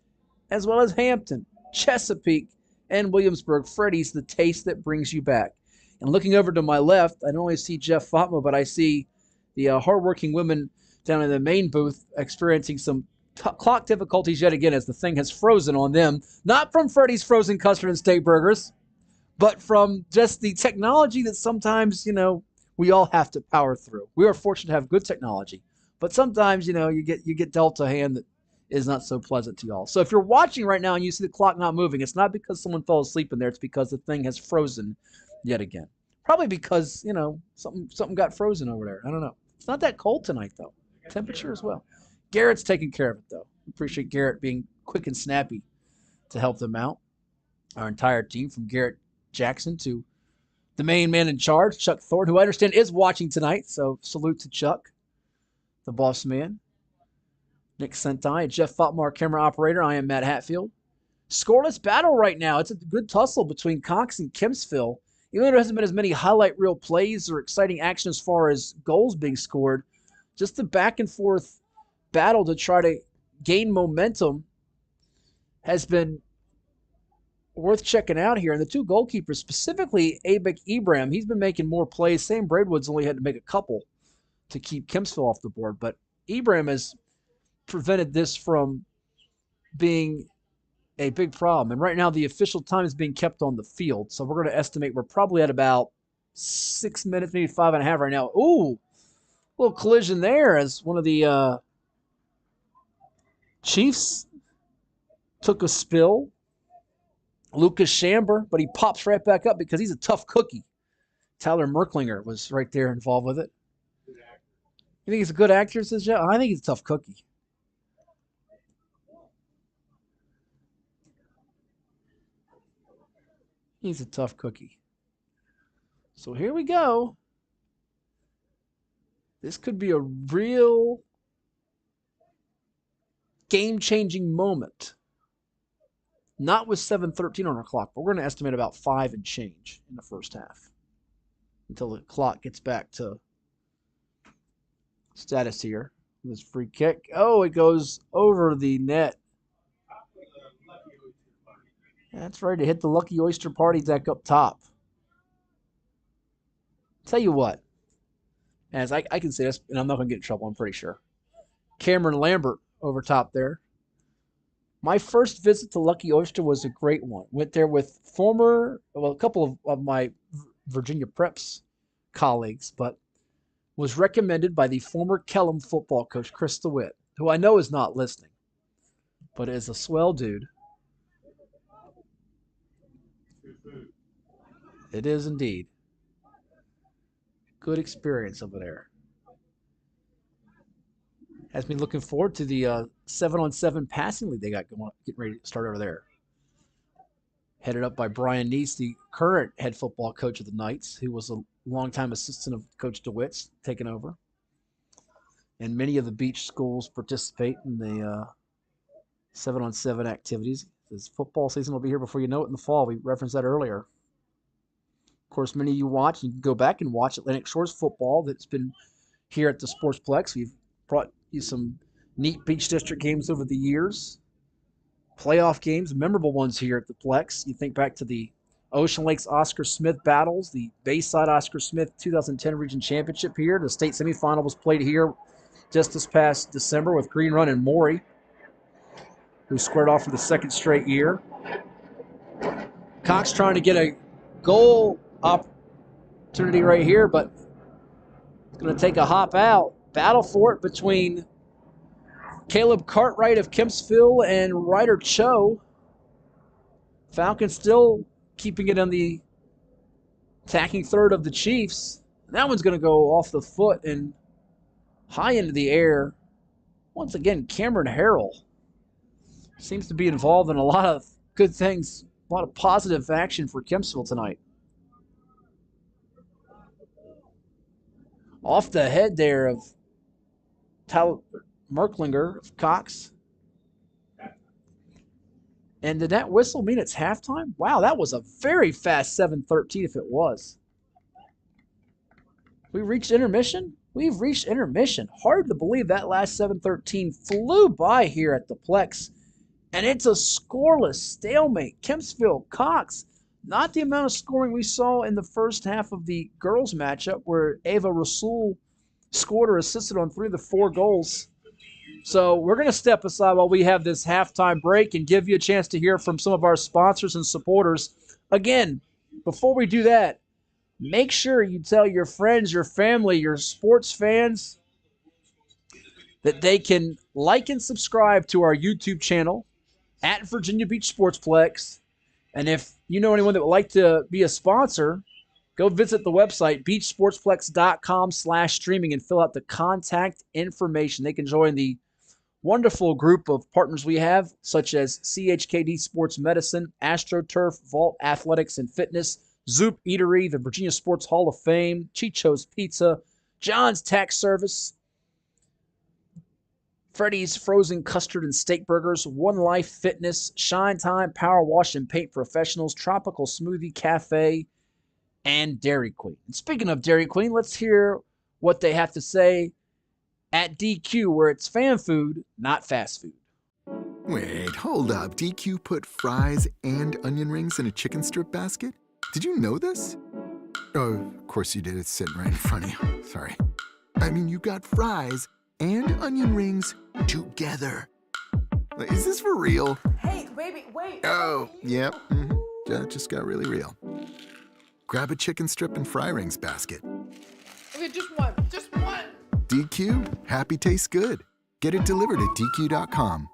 as well as Hampton, Chesapeake, and Williamsburg. Freddy's, the taste that brings you back. And looking over to my left, I don't only see Jeff Fatma, but I see the hardworking women down in the main booth experiencing some clock difficulties yet again as the thing has frozen on them. Not from Freddy's Frozen Custard and Steak Burgers, but from just the technology that sometimes, we all have to power through. We are fortunate to have good technology, but sometimes, you get dealt a hand that is not so pleasant to y'all. So if you're watching right now and you see the clock not moving, it's not because someone fell asleep in there. It's because the thing has frozen yet again. Probably because, something got frozen over there. I don't know. It's not that cold tonight, though. Temperature as well. Garrett's taking care of it, though. Appreciate Garrett being quick and snappy to help them out. Our entire team, from Garrett Jackson to the main man in charge, Chuck Thorne, who I understand is watching tonight. So salute to Chuck, the boss man. Nick Sentai, Jeff Fatmar, camera operator. I am Matt Hatfield. Scoreless battle right now. It's a good tussle between Cox and Kempsville. Even though there hasn't been as many highlight reel plays or exciting action as far as goals being scored, just the back and forth battle to try to gain momentum has been worth checking out here. And the two goalkeepers, specifically Abek Ibrahim, he's been making more plays. Sam Braidwood's only had to make a couple to keep Kempsville off the board. But Ibrahim has prevented this from being a big problem. And right now the official time is being kept on the field. So we're going to estimate we're probably at about 6 minutes, maybe 5.5 right now. Ooh, little collision there as one of the Chiefs took a spill. Lucas Chamber, but he pops right back up because he's a tough cookie. Tyler Merklinger was right there involved with it. You think he's a good actor, says Jeff? I think he's a tough cookie. He's a tough cookie. So here we go. This could be a real game-changing moment. Not with 7:13 on our clock, but we're going to estimate about 5 and change in the first half until the clock gets back to status here. This free kick. Oh, it goes over the net. That's right, to hit the Lucky Oyster Party deck up top. Tell you what, as I can say this, and I'm not going to get in trouble, I'm pretty sure. Cameron Lambert over top there. My first visit to Lucky Oyster was a great one. Went there with a couple of my Virginia Preps colleagues, but was recommended by the former Kellum football coach, Chris DeWitt, who I know is not listening, but is a swell dude. It is indeed. Good experience over there. Has me looking forward to the 7-on-7 passing league they got going, getting ready to start over there. Headed up by Brian Neese, the current head football coach of the Knights, who was a longtime assistant of Coach DeWitt's, taking over. And many of the beach schools participate in the 7-on-7 activities. This football season will be here before you know it in the fall. We referenced that earlier. Of course, many of you watch. You can go back and watch Atlantic Shores football that's been here at the Sportsplex. We've brought you some neat Beach District games over the years. Playoff games, memorable ones here at the Plex. You think back to the Ocean Lakes Oscar Smith battles, the Bayside Oscar Smith 2010 Region Championship here. The state semifinal was played here just this past December with Green Run and Maury, who squared off for the second straight year. Cox trying to get a goal opportunity right here, but it's going to take a hop out. Battle for it between Caleb Cartwright of Kempsville and Ryder Cho. Falcons still keeping it on the attacking third of the Chiefs. That one's going to go off the foot and high into the air. Once again, Cameron Harrell seems to be involved in a lot of good things, a lot of positive action for Kempsville tonight. Off the head there of Merklinger of Cox. And did that whistle mean it's halftime? Wow, that was a very fast 7:13 if it was. We reached intermission? We've reached intermission. Hard to believe that last 7:13 flew by here at the Plex. And it's a scoreless stalemate. Kempsville, Cox. Not the amount of scoring we saw in the first half of the girls' matchup where Ava Rasul scored or assisted on 3 of the 4 goals. So we're going to step aside while we have this halftime break and give you a chance to hear from some of our sponsors and supporters. Again, before we do that, make sure you tell your friends, your family, your sports fans that they can like and subscribe to our YouTube channel at Virginia Beach Sportsplex. And if you know anyone that would like to be a sponsor, go visit the website, beachsportsplex.com/streaming, and fill out the contact information. They can join the wonderful group of partners we have, such as CHKD Sports Medicine, AstroTurf, Vault Athletics and Fitness, Zoop Eatery, the Virginia Sports Hall of Fame, Chicho's Pizza, John's Tax Service, Freddy's Frozen Custard and Steak Burgers, One Life Fitness, Shine Time Power Wash and Paint Professionals, Tropical Smoothie Cafe, and Dairy Queen. And speaking of Dairy Queen, let's hear what they have to say at DQ, where it's fan food, not fast food. Wait, hold up. DQ put fries and onion rings in a chicken strip basket? Did you know this? Oh, of course you did. It's sitting right in front of you. Sorry. I mean, you got fries and onion rings together. Is this for real? Hey, baby, wait. Oh, yep. That just got really real. Grab a chicken strip and fry rings basket. Okay, just one. Just one. DQ, happy tastes good. Get it delivered at DQ.com.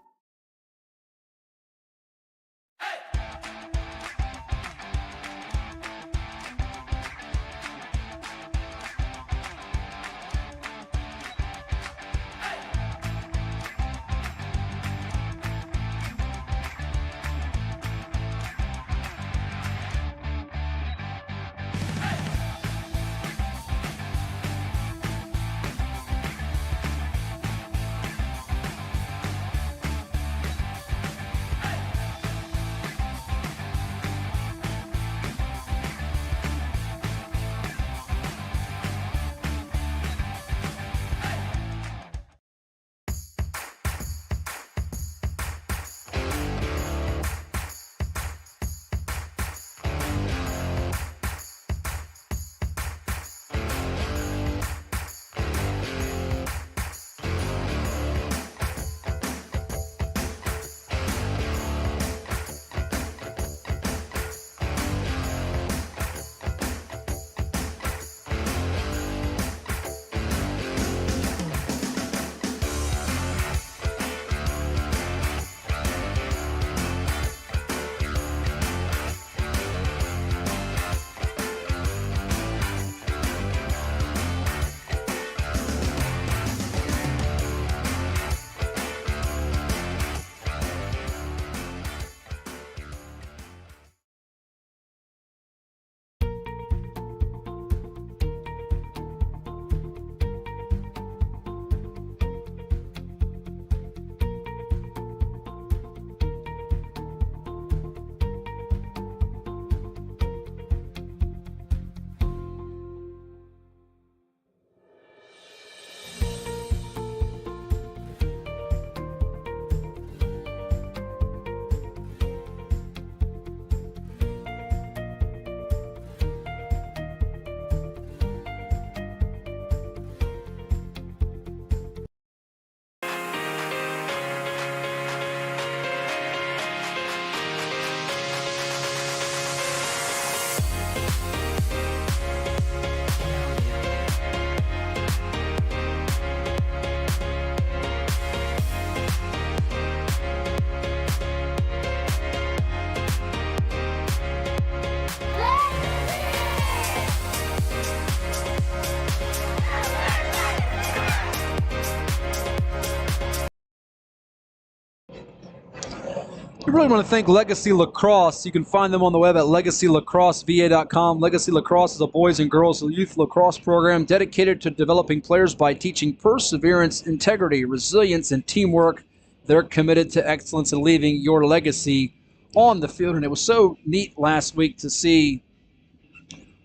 We really want to thank Legacy Lacrosse. You can find them on the web at legacylacrosseva.com. Legacy Lacrosse is a boys and girls youth lacrosse program dedicated to developing players by teaching perseverance, integrity, resilience, and teamwork. They're committed to excellence and leaving your legacy on the field. And it was so neat last week to see,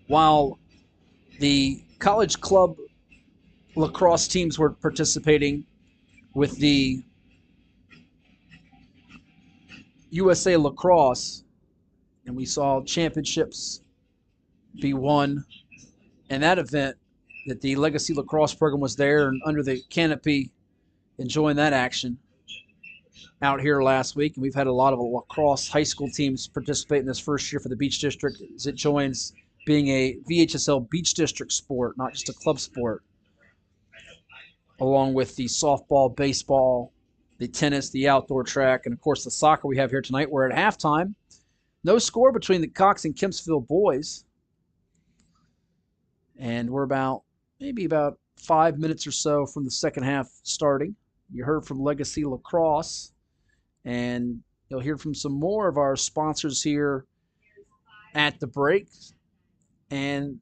while the college club lacrosse teams were participating with the USA Lacrosse, and we saw championships be won in that event, that the Legacy Lacrosse program was there and under the canopy enjoying that action out here last week. And we've had a lot of lacrosse high school teams participate in this first year for the Beach District as it joins being a VHSL Beach District sport, not just a club sport, along with the softball, baseball, the tennis, the outdoor track, and, of course, the soccer we have here tonight. We're at halftime. No score between the Cox and Kempsville boys. And we're maybe about 5 minutes or so from the second half starting. You heard from Legacy Lacrosse, and you'll hear from some more of our sponsors here at the break. And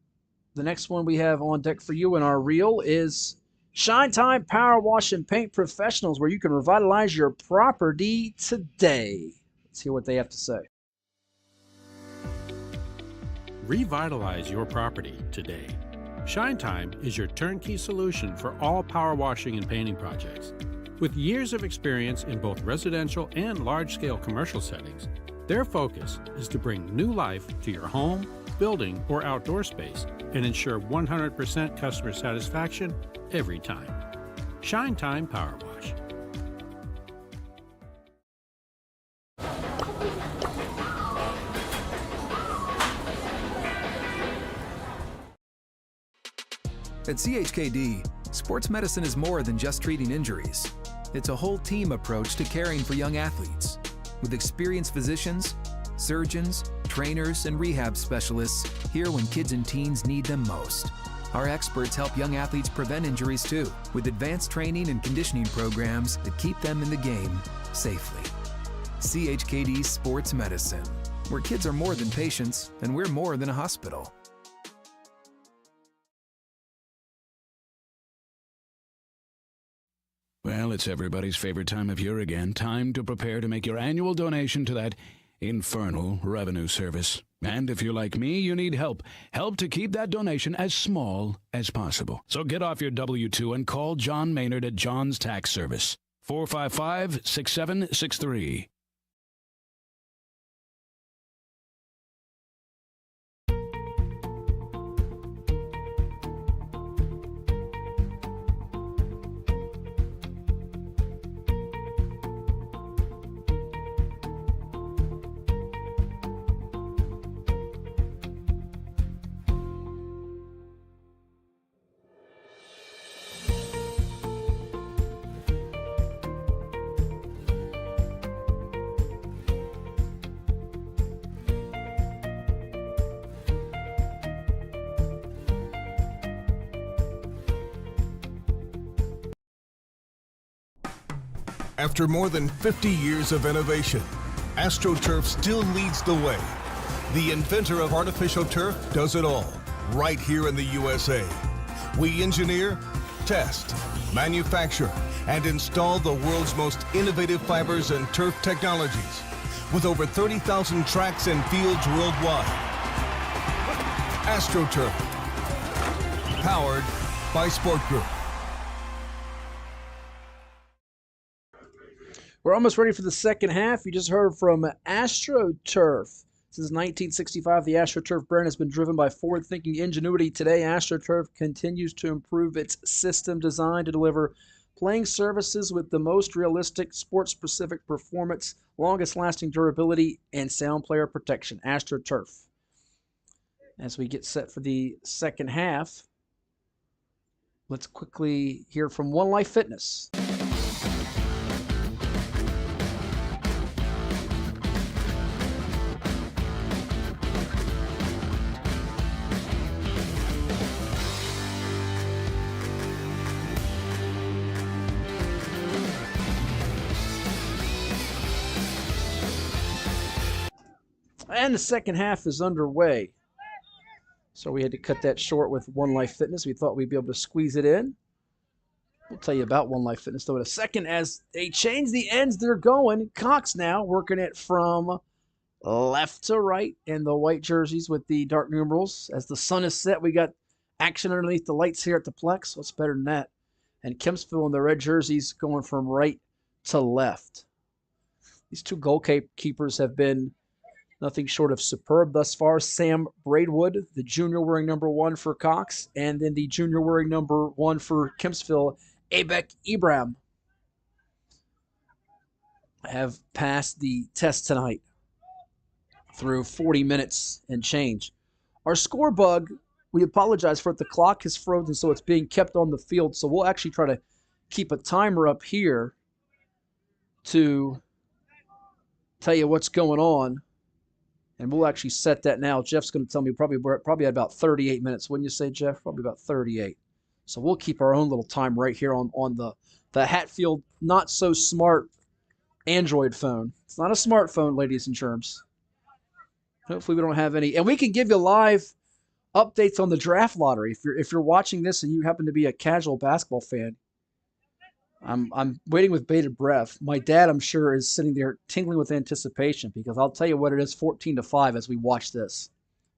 the next one we have on deck for you in our reel is Shine Time Power Wash and Paint Professionals, where you can revitalize your property today. Let's hear what they have to say. Revitalize your property today. Shine Time is your turnkey solution for all power washing and painting projects. With years of experience in both residential and large-scale commercial settings, their focus is to bring new life to your home, building, or outdoor space and ensure 100% customer satisfaction every time. Shine Time Power Wash. At CHKD, sports medicine is more than just treating injuries. It's a whole team approach to caring for young athletes. With experienced physicians, surgeons, trainers, and rehab specialists here when kids and teens need them most. Our experts help young athletes prevent injuries too, with advanced training and conditioning programs that keep them in the game safely. CHKD Sports Medicine, where kids are more than patients and we're more than a hospital. Well, it's everybody's favorite time of year again. Time to prepare to make your annual donation to that infernal revenue service. And if you're like me, you need help. Help to keep that donation as small as possible. So get off your W-2 and call John Maynard at John's Tax Service. 455-6763. After more than 50 years of innovation, AstroTurf still leads the way. The inventor of artificial turf does it all, right here in the USA. We engineer, test, manufacture, and install the world's most innovative fibers and turf technologies, with over 30,000 tracks and fields worldwide. AstroTurf, powered by Sport Group. We're almost ready for the second half. You just heard from AstroTurf. Since 1965, the AstroTurf brand has been driven by forward-thinking ingenuity. Today, AstroTurf continues to improve its system designed to deliver playing services with the most realistic, sport-specific performance, longest-lasting durability, and sound player protection. AstroTurf. As we get set for the second half, let's quickly hear from One Life Fitness. And the second half is underway. So we had to cut that short with One Life Fitness. We thought we'd be able to squeeze it in. We'll tell you about One Life Fitness, though, in a second. As they change the ends, they're going. Cox now working it from left to right in the white jerseys with the dark numerals. As the sun is set, we got action underneath the lights here at the Plex. What's better than that? And Kempsville in the red jerseys going from right to left. These two goalkeepers have been nothing short of superb thus far. Sam Braidwood, the junior wearing number 1 for Cox, and then the junior wearing number 1 for Kempsville, Abek Ibrahim, have passed the test tonight through 40 minutes and change. Our score bug, we apologize for it. The clock is frozen, so it's being kept on the field. So we'll actually try to keep a timer up here to tell you what's going on. And we'll actually set that now. Jeff's going to tell me we're probably at about 38 minutes. Wouldn't you say, Jeff? Probably about 38. So we'll keep our own little time right here on the Hatfield not-so-smart Android phone. It's not a smartphone, ladies and germs. Hopefully we don't have any. And we can give you live updates on the draft lottery. If you're watching this and you happen to be a casual basketball fan, I'm waiting with bated breath. My dad, I'm sure, is sitting there tingling with anticipation because I'll tell you what it is, 14-5 as we watch this.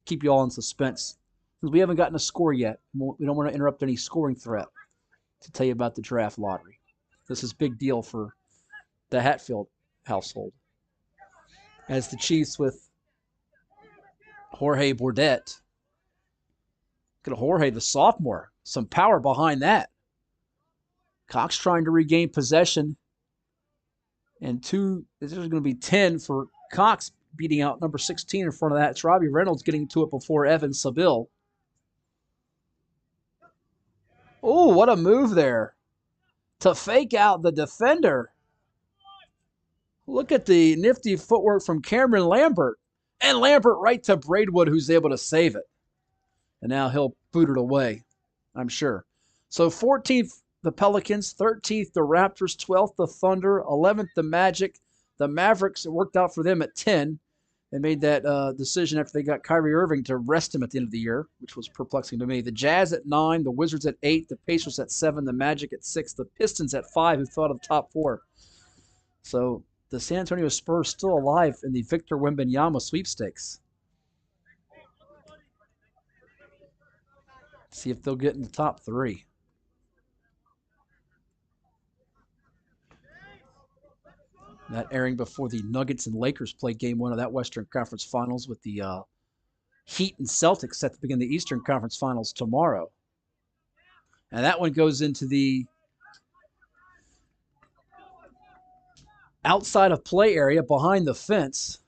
Keep you all in suspense. Because we haven't gotten a score yet. We don't want to interrupt any scoring threat to tell you about the draft lottery. This is a big deal for the Hatfield household. As the Chiefs with Jorge Bordet. Look at Jorge, the sophomore. Some power behind that. Cox trying to regain possession. And this is going to be 10 for Cox, beating out number 16 in front of that. It's Robbie Reynolds getting to it before Evan Sabil. Oh, what a move there to fake out the defender. Look at the nifty footwork from Cameron Lambert. And Lambert right to Braidwood, who's able to save it. And now he'll boot it away, I'm sure. So 14th, the Pelicans. 13th, the Raptors. 12th, the Thunder. 11th, the Magic. The Mavericks, it worked out for them at 10. They made that decision after they got Kyrie Irving to rest him at the end of the year, which was perplexing to me. The Jazz at 9, the Wizards at 8, the Pacers at 7, the Magic at 6, the Pistons at 5, who thought of the top 4. So the San Antonio Spurs still alive in the Victor Wembanyama sweepstakes. See if they'll get in the top 3. That airing before the Nuggets and Lakers play Game 1 of that Western Conference Finals, with the Heat and Celtics set to begin the Eastern Conference Finals tomorrow. And that one goes into the outside of play area behind the fence.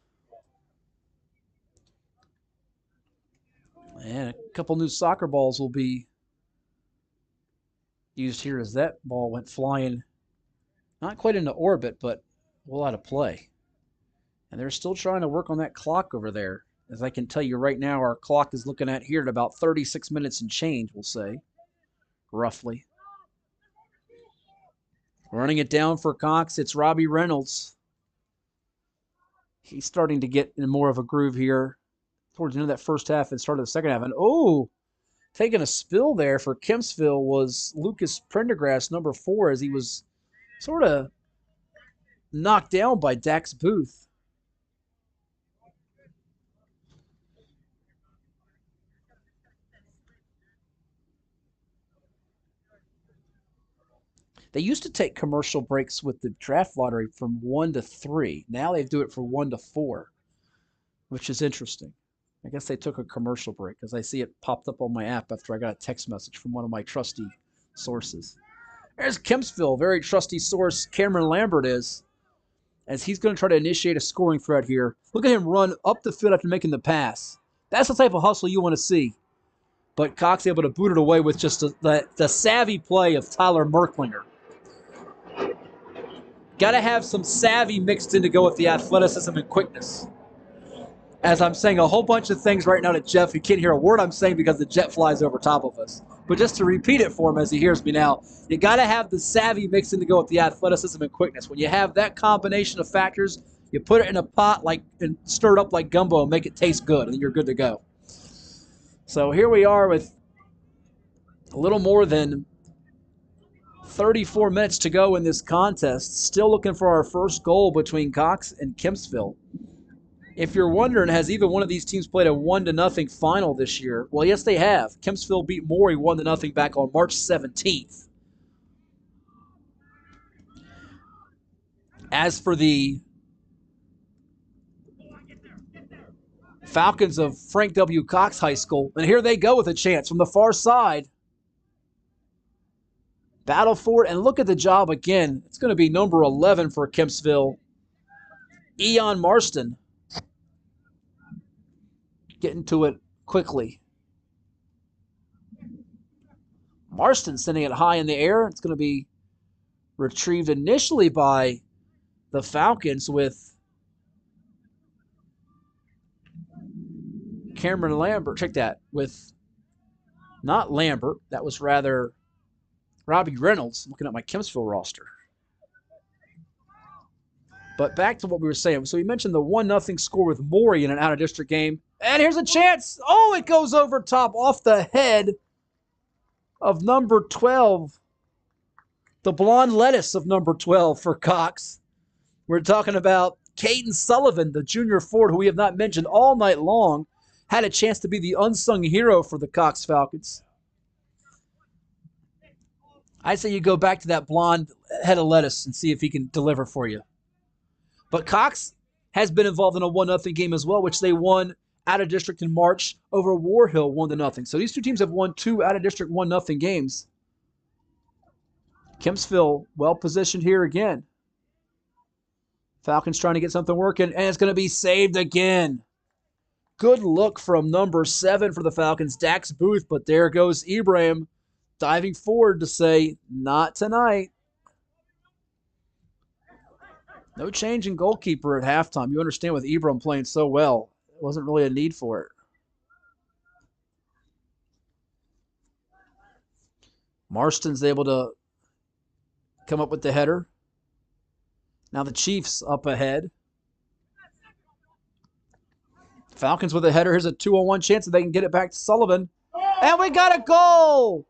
And a couple new soccer balls will be used here as that ball went flying, not quite into orbit, but well out of play. And they're still trying to work on that clock over there. As I can tell you right now, our clock is looking at here at about 36 minutes and change, we'll say, roughly. Running it down for Cox, it's Robbie Reynolds. He's starting to get in more of a groove here towards the end of that first half and start of the second half. And taking a spill there for Kempsville was Lucas Prendergrass, number 4, as he was sort of knocked down by Dax Booth. They used to take commercial breaks with the draft lottery from 1 to 3. Now they do it from 1 to 4, which is interesting. I guess they took a commercial break because I see it popped up on my app after I got a text message from one of my trusty sources. There's Kempsville, very trusty source Cameron Lambert is, as he's going to try to initiate a scoring threat here. Look at him run up the field after making the pass. That's the type of hustle you want to see. But Cox able to boot it away with just the savvy play of Tyler Merklinger. Got to have some savvy mixed in to go with the athleticism and quickness. As I'm saying a whole bunch of things right now to Jeff, he can't hear a word I'm saying because the jet flies over top of us. But just to repeat it for him as he hears me now, you got to have the savvy mixed in to go with the athleticism and quickness. When you have that combination of factors, You put it in a pot and stir it up like gumbo and make it taste good, and then you're good to go. So here we are with a little more than 34 minutes to go in this contest. Still looking for our first goal between Cox and Kempsville. If you're wondering, has either one of these teams played a 1-0 final this year? Well, yes, they have. Kempsville beat Maury 1-0 back on March 17th. As for the Falcons of Frank W. Cox High School, and here they go with a chance from the far side. Battle for it, and look at the job again. It's going to be number 11 for Kempsville, Eon Marston. Getting to it quickly. Marston sending it high in the air. It's going to be retrieved initially by the Falcons with Cameron Lambert. Check that. With not Lambert. That was rather Robbie Reynolds. Looking at my Kempsville roster. But back to what we were saying. So we mentioned the 1-0 score with Maury in an out-of-district game. And here's a chance. Oh, it goes over top off the head of number 12. The blonde lettuce of number 12 for Cox. We're talking about Caden Sullivan, the junior forward, who we have not mentioned all night long, had a chance to be the unsung hero for the Cox Falcons. I say you go back to that blonde head of lettuce and see if he can deliver for you. But Cox has been involved in a 1-0 game as well, which they won out of district in March over War Hill 1-0. So these two teams have won 2 out of district 1-0 games. Kempsville well positioned here again. Falcons trying to get something working, and it's going to be saved again. Good look from number 7 for the Falcons, Dax Booth, but there goes Ibrahim diving forward to say, not tonight. No change in goalkeeper at halftime. You understand with Ibrahim playing so well, it wasn't really a need for it. Marston's able to come up with the header. Now the Chiefs up ahead. Falcons with a header. Here's a 2-on-1 chance that they can get it back to Sullivan. And we got a goal!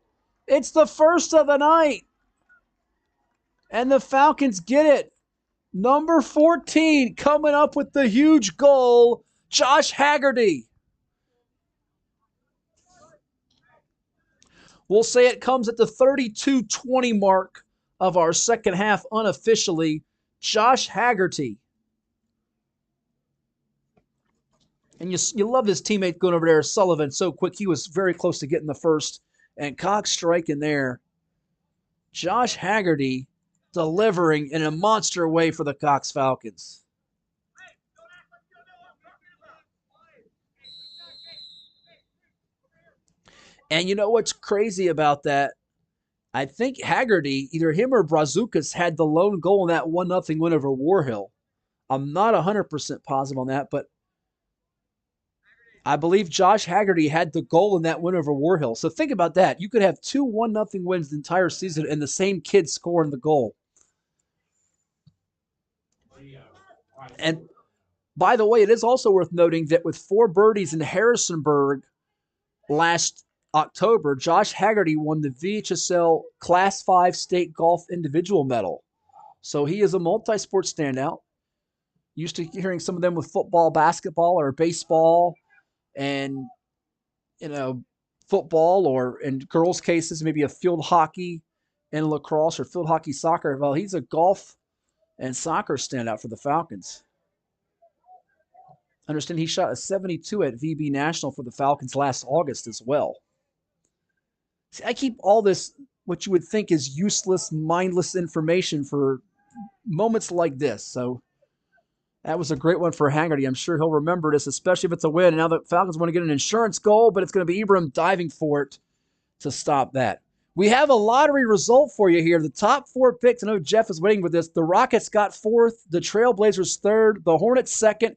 It's the first of the night. And the Falcons get it. Number 14 coming up with the huge goal, Josh Haggerty. We'll say it comes at the 32-20 mark of our second half unofficially. Josh Haggerty. And you love this teammate going over there, Sullivan, so quick. He was very close to getting the first. And Cox striking there. Josh Haggerty delivering in a monster way for the Cox Falcons. And you know what's crazy about that? I think Haggerty, either him or Brazucas, had the lone goal in that 1-0 win over War Hill. I'm not 100% positive on that, but I believe Josh Haggerty had the goal in that win over War Hill. So think about that. You could have 2 1-0 wins the entire season and the same kid scoring the goal. And by the way, it is also worth noting that with 4 birdies in Harrisonburg last October, Josh Haggerty won the VHSL Class 5 State Golf Individual Medal. So he is a multi-sport standout. Used to hearing some of them with football, basketball, or baseball, and, football, or in girls' cases, maybe a field hockey and lacrosse or field hockey soccer. Well, he's a golf and soccer standout for the Falcons. Understand he shot a 72 at VB National for the Falcons last August as well. See, I keep all this, what you would think is useless, mindless information for moments like this. So that was a great one for Haggerty. I'm sure he'll remember this, especially if it's a win. And now the Falcons want to get an insurance goal, but it's going to be Ibrahim diving for it to stop that. We have a lottery result for you here. The top 4 picks, I know Jeff is waiting with this. The Rockets got 4th, the Trailblazers 3rd, the Hornets 2nd,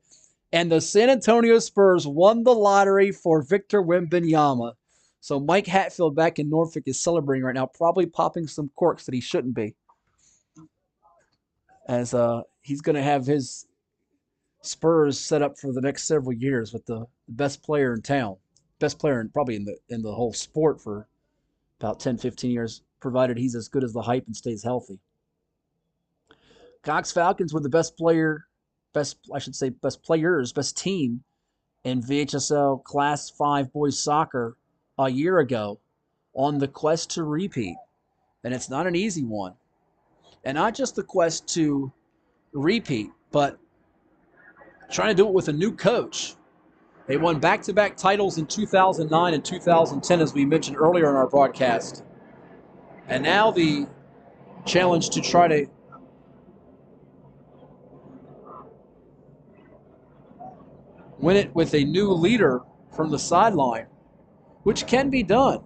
and the San Antonio Spurs won the lottery for Victor Wembanyama. So Mike Hatfield back in Norfolk is celebrating right now, probably popping some corks that he shouldn't be. As he's going to have his Spurs set up for the next several years with the best player in town, best player probably in the whole sport for about 10, 15 years, provided he's as good as the hype and stays healthy. Cox Falcons were the best player, best players, best team in VHSL Class 5 boys soccer a year ago on the quest to repeat. And it's not an easy one. And not just the quest to repeat, but trying to do it with a new coach. They won back-to-back titles in 2009 and 2010, as we mentioned earlier in our broadcast. And now the challenge to try to win it with a new leader from the sideline, which can be done.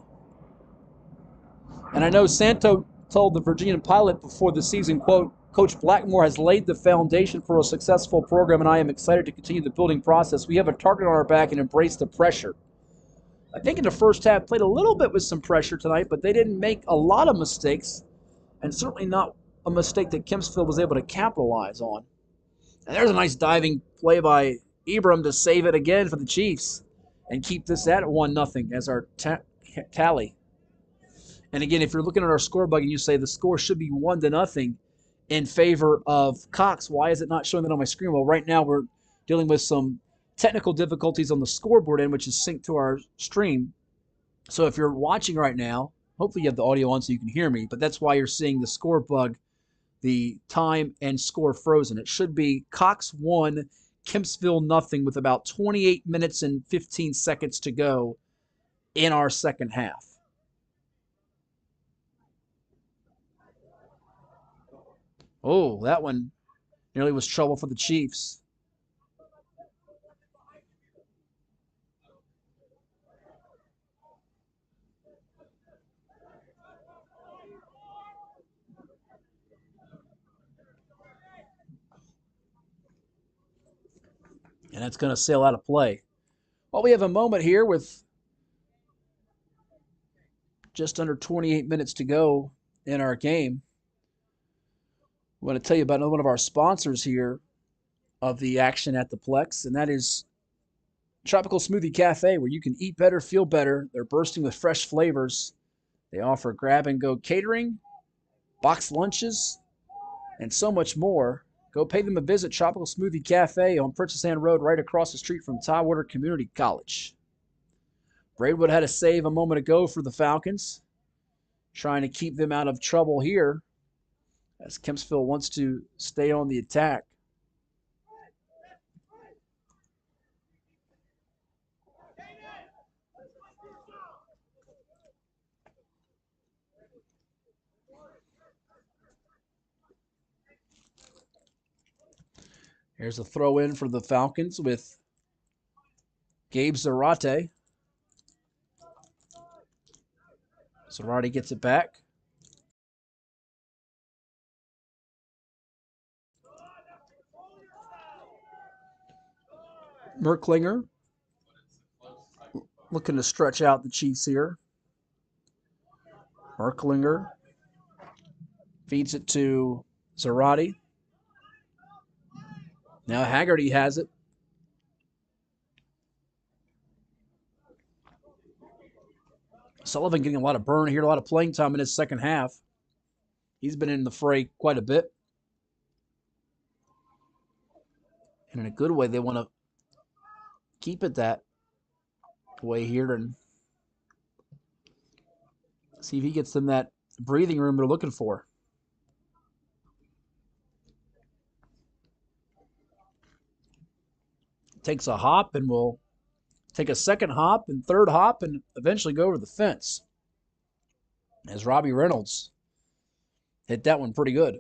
And I know Santo told the Virginian Pilot before the season, quote, Coach Blackmore has laid the foundation for a successful program, and I am excited to continue the building process. We have a target on our back and embrace the pressure. I think in the first half played a little bit with some pressure tonight, but they didn't make a lot of mistakes, and certainly not a mistake that Kempsville was able to capitalize on. And there's a nice diving play by Ibram to save it again for the Chiefs and keep this at 1-0 as our tally. And again, if you're looking at our score bug and you say the score should be 1-0 in favor of Cox, why is it not showing that on my screen? Well, right now we're dealing with some technical difficulties on the scoreboard end, which is synced to our stream. So if you're watching right now, hopefully you have the audio on so you can hear me, but that's why you're seeing the score bug, the time and score frozen. It should be Cox 1, Kempsville 0 with about 28 minutes and 15 seconds to go in our second half. Oh, that one nearly was trouble for the Chiefs. And that's going to sail out of play. Well, we have a moment here with just under 28 minutes to go in our game. I want to tell you about another one of our sponsors here of the action at the Plex, and that is Tropical Smoothie Cafe, where you can eat better, feel better. They're bursting with fresh flavors. They offer grab-and-go catering, boxed lunches, and so much more. Go pay them a visit. Tropical Smoothie Cafe on Princess Anne Road, right across the street from Tidewater Community College. Braidwood had a save a moment ago for the Falcons, trying to keep them out of trouble here, as Kempsville wants to stay on the attack. Here's a throw in for the Falcons with Gabe Zarate. Zarate gets it back. Merklinger looking to stretch out the Chiefs here. Merklinger feeds it to Zarate. Now Haggerty has it. Sullivan getting a lot of burn here, a lot of playing time in his second half. He's been in the fray quite a bit. And in a good way, they want to keep it that way here and see if he gets them that breathing room they're looking for. Takes a hop and will take a second hop and third hop and eventually go over the fence. As Robbie Reynolds hit that one pretty good.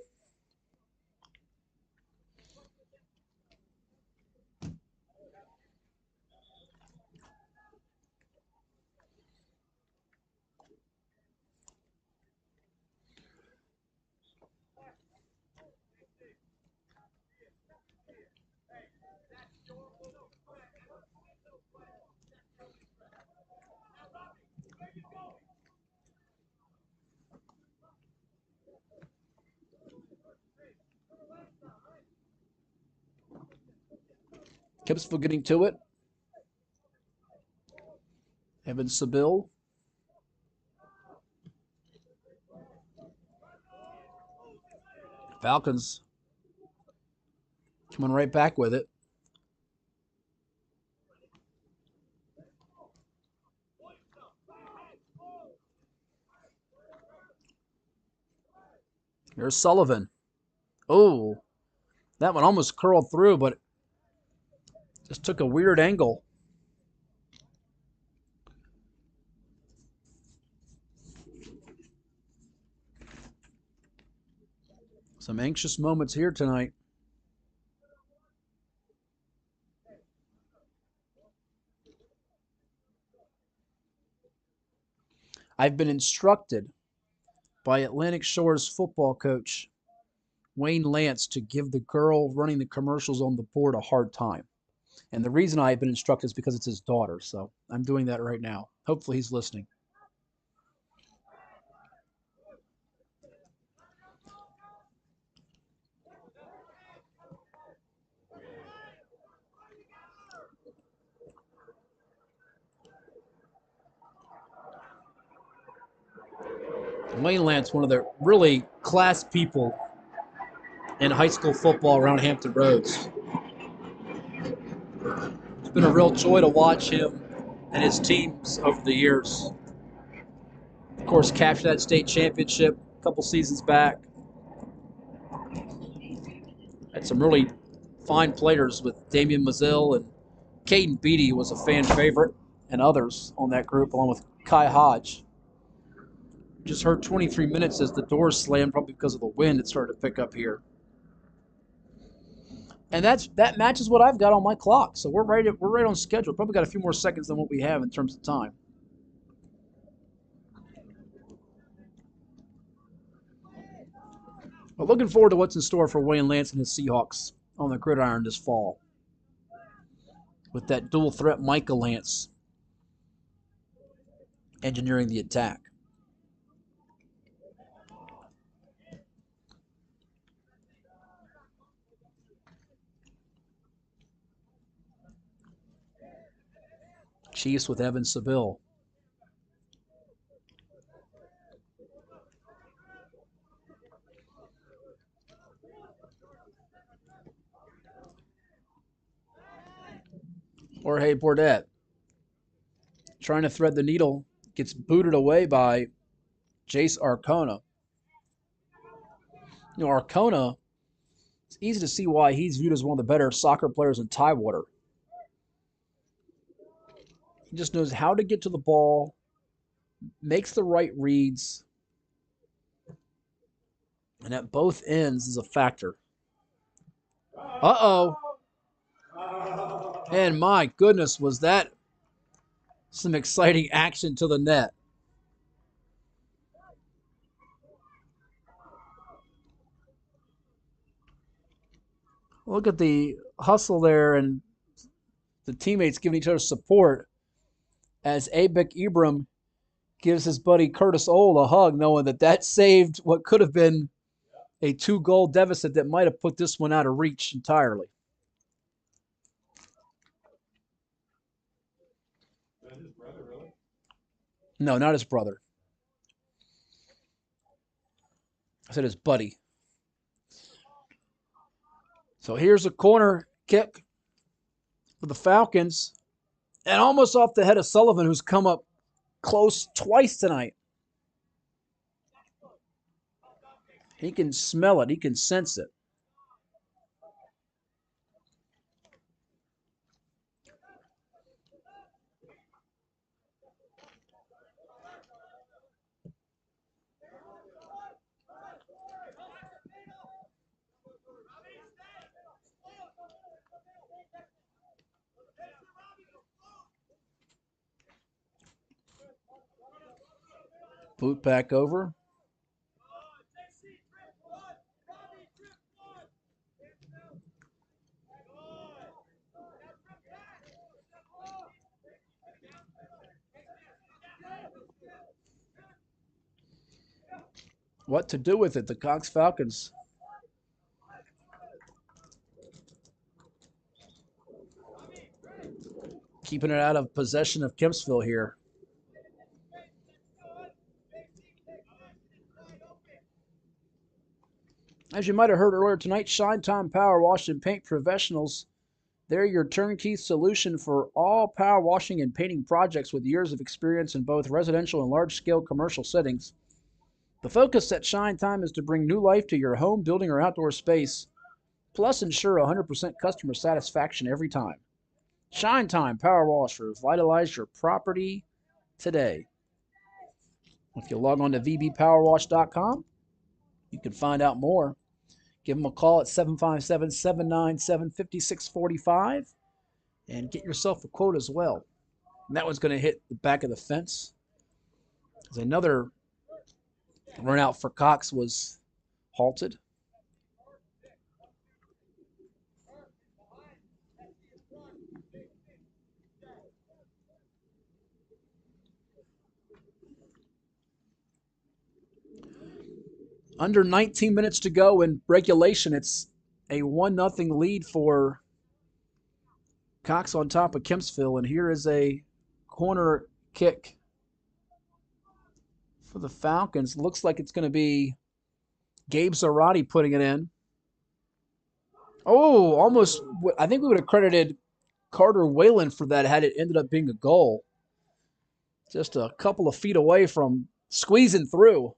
Kempsville getting to it. Evan Seville. Falcons coming right back with it. Here's Sullivan. Oh, that one almost curled through, but just took a weird angle. Some anxious moments here tonight. I've been instructed by Atlantic Shore's football coach, Wayne Lance, to give the girl running the commercials on the board a hard time. And the reason I've been instructed is because it's his daughter. So I'm doing that right now. Hopefully he's listening. Wayne Lance, one of the really class people in high school football around Hampton Roads. It's been a real joy to watch him and his teams over the years. Of course, captured that state championship a couple seasons back. Had some really fine players with Damian Mazzille, and Caden Beatty was a fan favorite, and others on that group, along with Kai Hodge. Just heard 23 minutes as the doors slammed, probably because of the wind it started to pick up here. And that matches what I've got on my clock. So we're right on schedule. Probably got a few more seconds than what we have in terms of time. But looking forward to what's in store for Wayne Lance and his Seahawks on the gridiron this fall. With that dual threat Micah Lance engineering the attack. Chiefs with Evan Seville. Jorge Bordet trying to thread the needle, gets booted away by Jace Arcona. You know, Arcona, it's easy to see why he's viewed as one of the better soccer players in Tidewater. He just knows how to get to the ball, makes the right reads, and at both ends is a factor. Uh-oh. And my goodness, was that some exciting action to the net. Look at the hustle there and the teammates giving each other support as Abek Ibram gives his buddy Curtis Old a hug, knowing that saved what could have been a 2-goal deficit that might have put this one out of reach entirely. His brother, really? No, not his brother. I said his buddy. So here's a corner kick for the Falcons. And almost off the head of Sullivan, who's come up close twice tonight. He can smell it. He can sense it. Boot back over. What to do with it? The Cox Falcons. keeping it out of possession of Kempsville here. As you might have heard earlier tonight, Shine Time Power Wash and Paint Professionals. They're your turnkey solution for all power washing and painting projects with years of experience in both residential and large-scale commercial settings. The focus at Shine Time is to bring new life to your home, building, or outdoor space, plus ensure 100% customer satisfaction every time. Shine Time Power Wash, revitalize your property today. If you log on to vbpowerwash.com, you can find out more. Give them a call at 757-797-5645 and get yourself a quote as well. And that one's going to hit the back of the fence. As another run out for Cox was halted. Under 19 minutes to go in regulation. It's a 1-0 lead for Cox on top of Kempsville. And here is a corner kick for the Falcons. Looks like it's going to be Gabe Zarate putting it in. Oh, almost. I think we would have credited Carter Whalen for that had it ended up being a goal. Just a couple of feet away from squeezing through.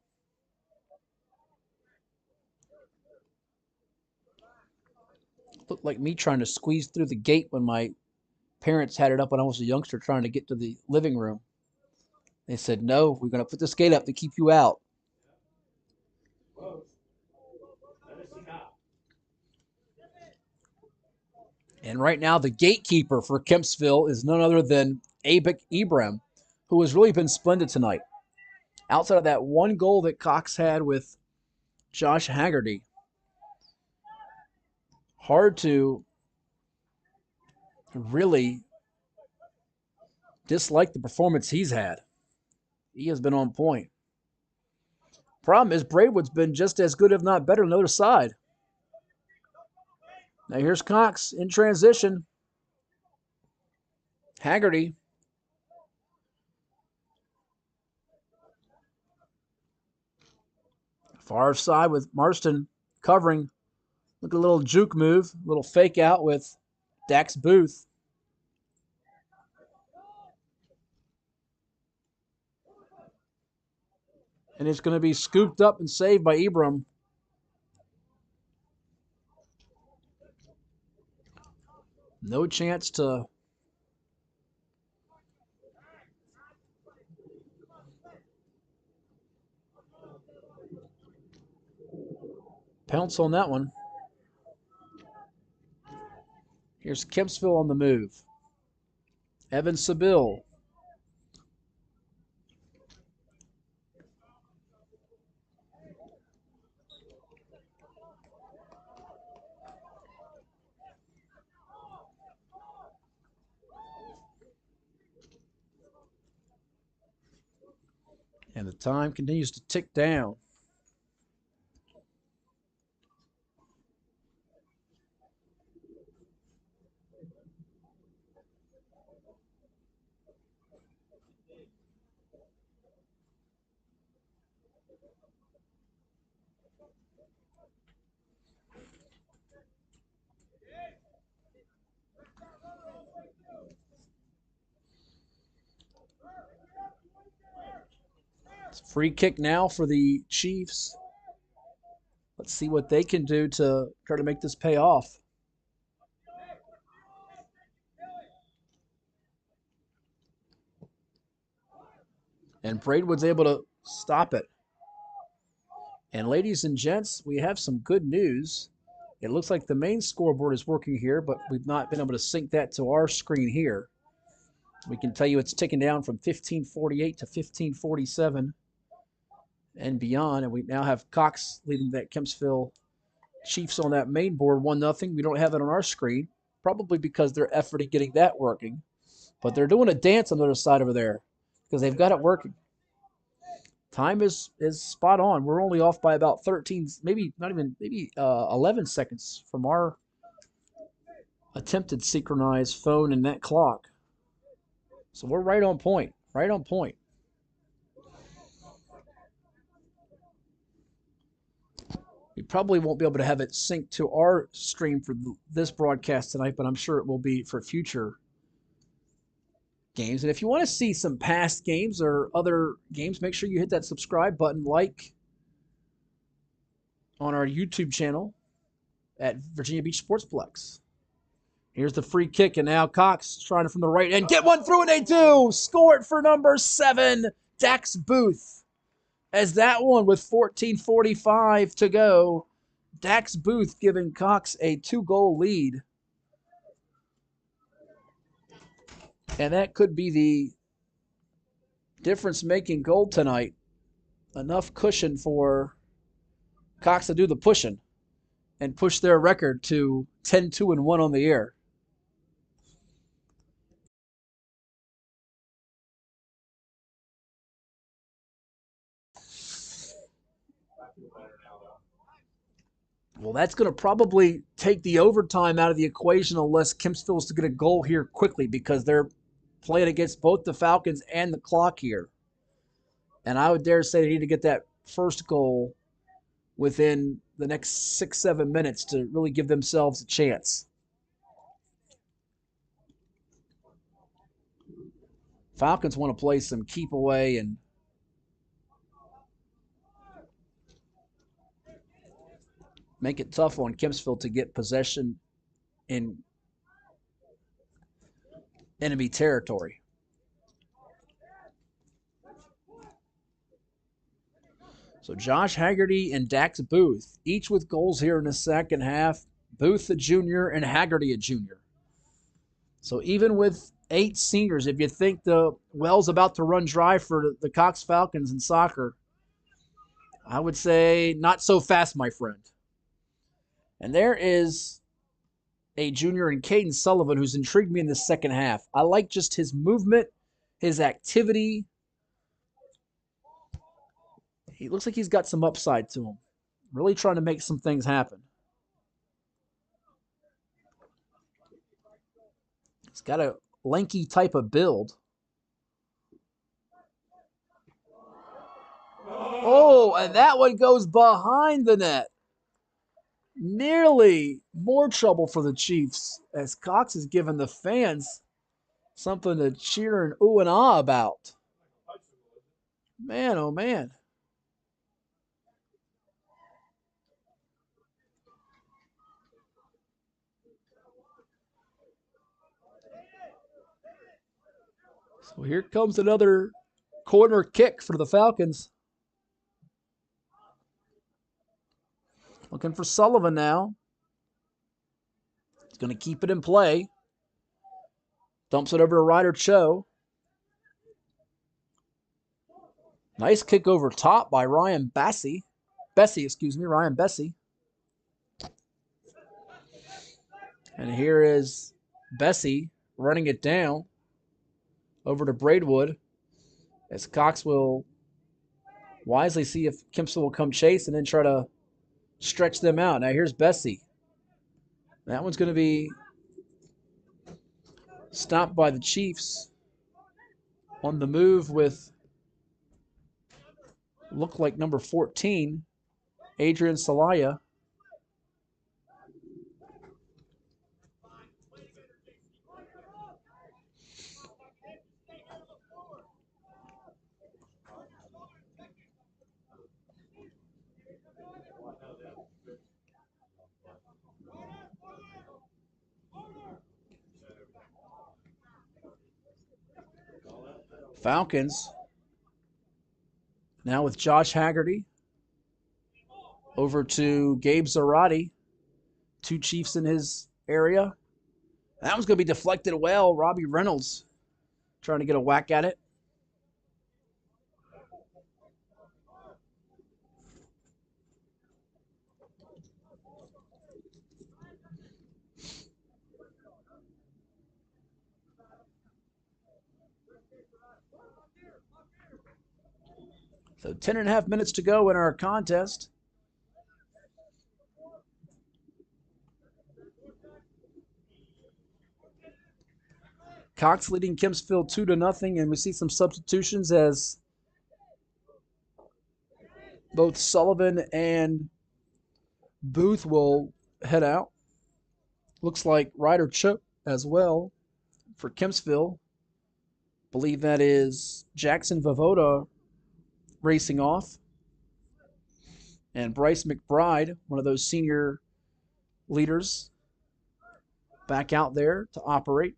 Looked like me trying to squeeze through the gate when my parents had it up when I was a youngster trying to get to the living room. They said, no, we're going to put this gate up to keep you out. And right now, the gatekeeper for Kempsville is none other than Abik Ibrahim, who has really been splendid tonight. Outside of that one goal that Cox had with Josh Haggerty, hard to really dislike the performance he's had. He has been on point. Problem is, Braidwood's been just as good, if not better, on the other side. Now here's Cox in transition. Haggerty. Far side with Marston covering. Look at a little juke move, a little fake out with Dax Booth. And it's going to be scooped up and saved by Ibrahim. No chance to pounce on that one. Here's Kempsville on the move. Evan Seville. And the time continues to tick down. It's a free kick now for the Chiefs. Let's see what they can do to try to make this pay off. And Braidwood's able to stop it. And ladies and gents, we have some good news. It looks like the main scoreboard is working here, but we've not been able to sync that to our screen here. We can tell you it's ticking down from 15:48 to 15:47 and beyond. And we now have Cox leading that Kempsville Chiefs on that main board 1-0. We don't have it on our screen, probably because they're efforting getting that working. But they're doing a dance on the other side over there because they've got it working. Time is spot on. We're only off by about 13, maybe 11 seconds from our attempted synchronized phone and net clock. So we're right on point. Right on point. We probably won't be able to have it synced to our stream for this broadcast tonight, but I'm sure it will be for future games. And if you want to see some past games or other games, make sure you hit that subscribe button, like on our YouTube channel at Virginia Beach Sportsplex. Here's the free kick, and now Cox trying to from the right end. Get one through, and they do! Score it for number 7, Dax Booth. As that one with 14:45 to go, Dax Booth giving Cox a 2-goal lead. And that could be the difference-making goal tonight. Enough cushion for Cox to do the pushing and push their record to 10-2-1 on the year. Well, that's going to probably take the overtime out of the equation unless Kempsville is to get a goal here quickly, because they're playing against both the Falcons and the clock here. And I would dare say they need to get that first goal within the next 6-7 minutes to really give themselves a chance. Falcons want to play some keep away and make it tough on Kempsville to get possession in enemy territory. So Josh Haggerty and Dax Booth, each with goals here in the second half. Booth a junior and Haggerty a junior. So even with 8 seniors, if you think the well's about to run dry for the Cox Falcons in soccer, I would say not so fast, my friend. And there is a junior in Caden Sullivan who's intrigued me in the second half. I like just his movement, his activity. He looks like he's got some upside to him. Really trying to make some things happen. He's got a lanky type of build. Oh, and that one goes behind the net. Nearly more trouble for the Chiefs as Cox has given the fans something to cheer and ooh and ah about. Man, oh man. So here comes another corner kick for the Falcons. Looking for Sullivan now. He's going to keep it in play. Dumps it over to Ryder Cho. Nice kick over top by Ryan Bessie. Ryan Bessie. And here is Bessie running it down over to Braidwood as Cox will wisely see if Kempsville will come chase and then try to stretch them out. Now here's Bessie. That one's going to be stopped by the Chiefs on the move with look like number 14, Adrian Salaya. Falcons now with Josh Haggerty over to Gabe Zarate. 2 Chiefs in his area. That one's going to be deflected well. Robbie Reynolds trying to get a whack at it. So 10.5 minutes to go in our contest. Cox leading Kempsville 2-0, and we see some substitutions as both Sullivan and Booth will head out. Looks like Ryder Choate as well for Kempsville. Believe that is Jackson Vovoda racing off. And Bryce McBride, one of those senior leaders, back out there to operate.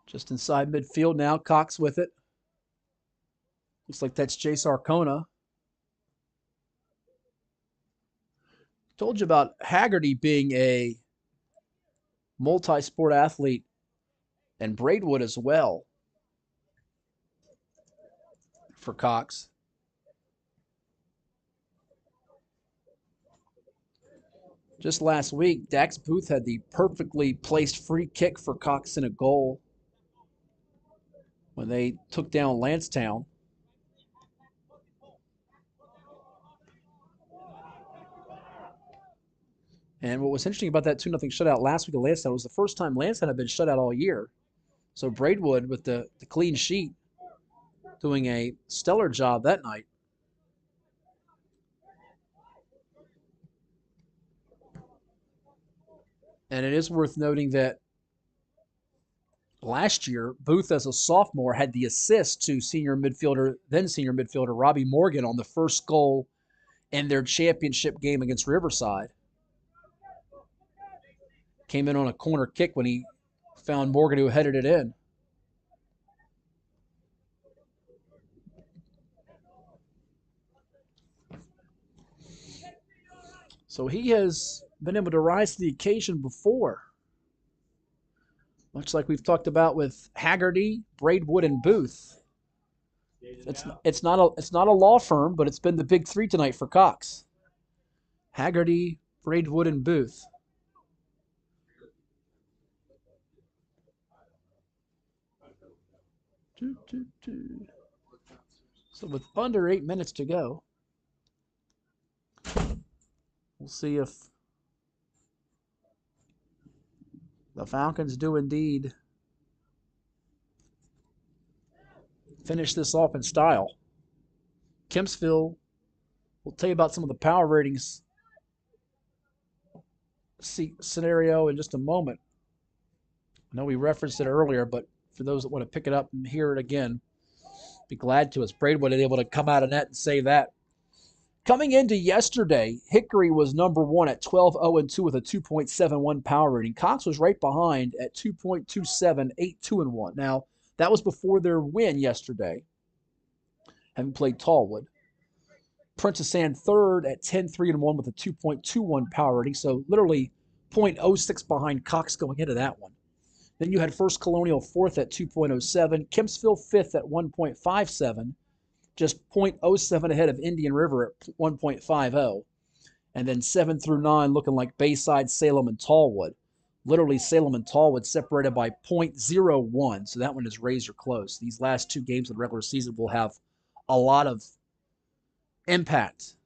Just inside midfield now, Cox with it. Looks like that's Jace Arcona. Told you about Haggerty being a multi-sport athlete, and Braidwood as well for Cox. Just last week, Dax Booth had the perfectly placed free kick for Cox in a goal when they took down Lancetown. And what was interesting about that 2-0 shutout last week of Lancetown was the first time Lancetown had been shut out all year. So Braidwood with the clean sheet doing a stellar job that night. And it is worth noting that last year, Booth as a sophomore had the assist to then senior midfielder Robbie Morgan on the first goal in their championship game against Riverside. Came in on a corner kick when he found Morgan, who headed it in. So he has been able to rise to the occasion before. Much like we've talked about with Haggerty, Braidwood, and Booth. It's not a law firm, but it's been the big three tonight for Cox. Haggerty, Braidwood, and Booth. So with under 8 minutes to go, we'll see if the Falcons do indeed finish this off in style. Kempsville, we'll tell you about some of the power ratings scenario in just a moment. I know we referenced it earlier, but for those that want to pick it up and hear it again, be glad to, as Braidwood able to come out of net and say that. Coming into yesterday, Hickory was number one at 12-0-2 with a 2.71 power rating. Cox was right behind at 2.27, 8-2-1. Now, that was before their win yesterday, having played Tallwood. Princess Anne third at 10-3-1 with a 2.21 power rating, so literally 0.06 behind Cox going into that one. Then you had First Colonial fourth at 2.07, Kempsville fifth at 1.57, just 0.07 ahead of Indian River at 1.50. And then 7 through 9 looking like Bayside, Salem, and Tallwood. Literally Salem and Tallwood separated by 0.01, so that one is razor close. These last two games of the regular season will have a lot of impact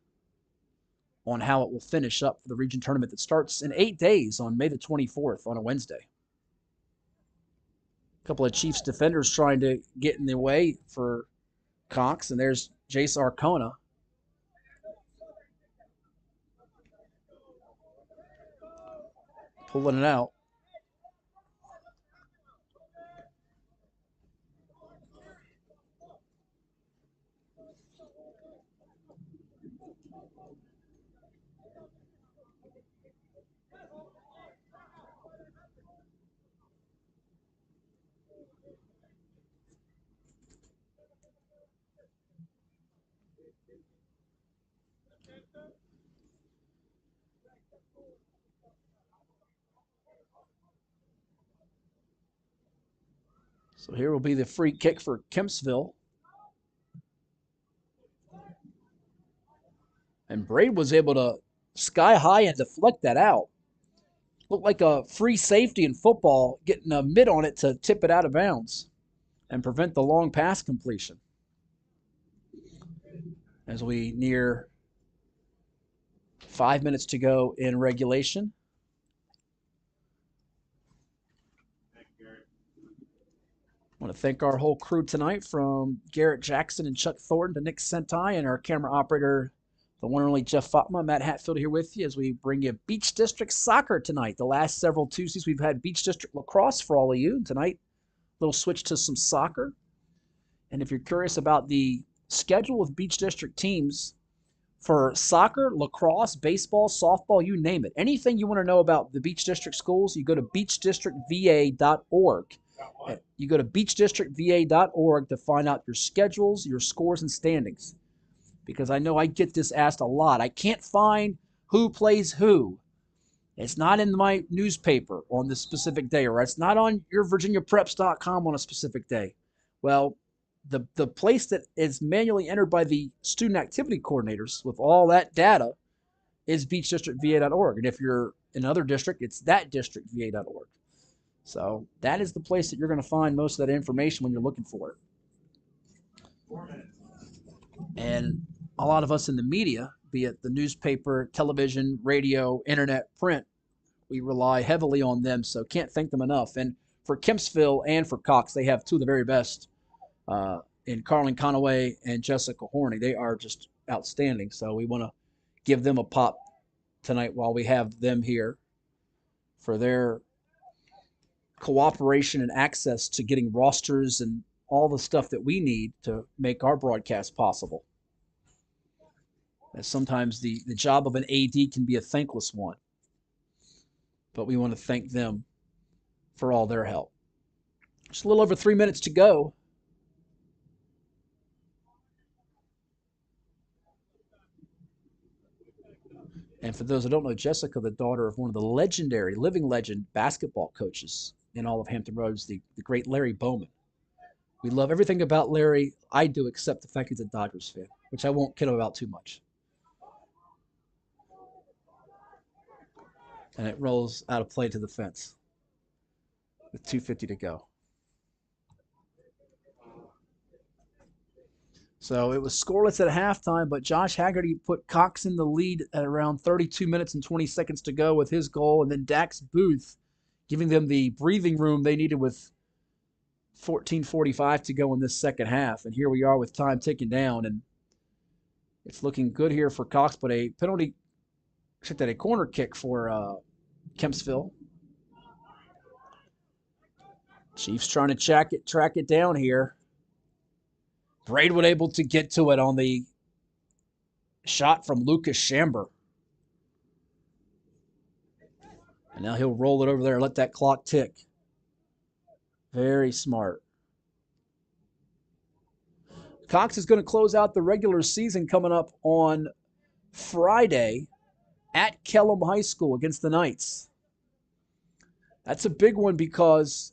on how it will finish up for the region tournament that starts in 8 days on May the 24th on a Wednesday. A couple of Chiefs defenders trying to get in the way for Cox, and there's Jace Arcona. Pulling it out. So here will be the free kick for Kempsville. And Braid was able to sky high and deflect that out. Looked like a free safety in football, getting a mid on it to tip it out of bounds and prevent the long pass completion. As we near 5 minutes to go in regulation. I want to thank our whole crew tonight, from Garrett Jackson and Chuck Thornton to Nick Sentai and our camera operator, the one and only Jeff Fatma. Matt Hatfield here with you as we bring you Beach District Soccer tonight. The last several Tuesdays we've had Beach District Lacrosse for all of you. Tonight, a little switch to some soccer. And if you're curious about the schedule of Beach District teams for soccer, lacrosse, baseball, softball, you name it, anything you want to know about the Beach District schools, you go to beachdistrictva.org. You go to beachdistrictva.org to find out your schedules, your scores, and standings. Because I know I get this asked a lot. I can't find who plays who. It's not in my newspaper on this specific day, or it's not on yourvirginiapreps.com on a specific day. Well, the place that is manually entered by the student activity coordinators with all that data is beachdistrictva.org. And if you're in another district, it's thatdistrictva.org. So that is the place that you're going to find most of that information when you're looking for it. 4 minutes. And a lot of us in the media, be it the newspaper, television, radio, internet, print, we rely heavily on them, so can't thank them enough. And for Kempsville and for Cox, they have two of the very best in Carlin Conaway and Jessica Horney. They are just outstanding, so we want to give them a pop tonight while we have them here for their cooperation and access to getting rosters and all the stuff that we need to make our broadcast possible. As sometimes the job of an AD can be a thankless one, but we want to thank them for all their help. Just a little over 3 minutes to go. And for those who don't know, Jessica, the daughter of one of the legendary, living legend basketball coaches in all of Hampton Roads, the great Larry Bowman. We love everything about Larry. I do, except the fact he's a Dodgers fan, which I won't kid him about too much. And it rolls out of play to the fence with 2:50 to go. So it was scoreless at halftime, but Josh Haggerty put Cox in the lead at around 32 minutes and 20 seconds to go with his goal, and then Dax Booth giving them the breathing room they needed with 14:45 to go in this second half. And here we are with time ticking down, and it's looking good here for Cox, but a corner kick for Kempsville. Chiefs trying to track it down here. Braidwood able to get to it on the shot from Lucas Shamber. And now he'll roll it over there and let that clock tick. Very smart. Cox is going to close out the regular season coming up on Friday at Kellum High School against the Knights. That's a big one because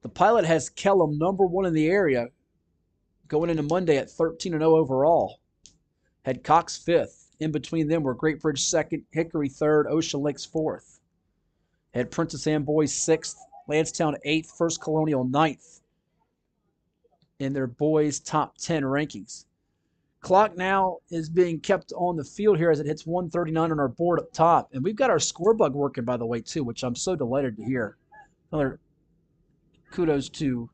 the Pilot has Kellum #1 in the area going into Monday at 13-0 overall. Had Cox 5th. In between them were Great Bridge 2nd, Hickory 3rd, Ocean Lakes 4th. Had Princess Anne Boys 6th, Lansdowne 8th, First Colonial 9th in their boys' top 10 rankings. Clock now is being kept on the field here as it hits 1:39 on our board up top. And we've got our score bug working, by the way, too, which I'm so delighted to hear. Another kudos to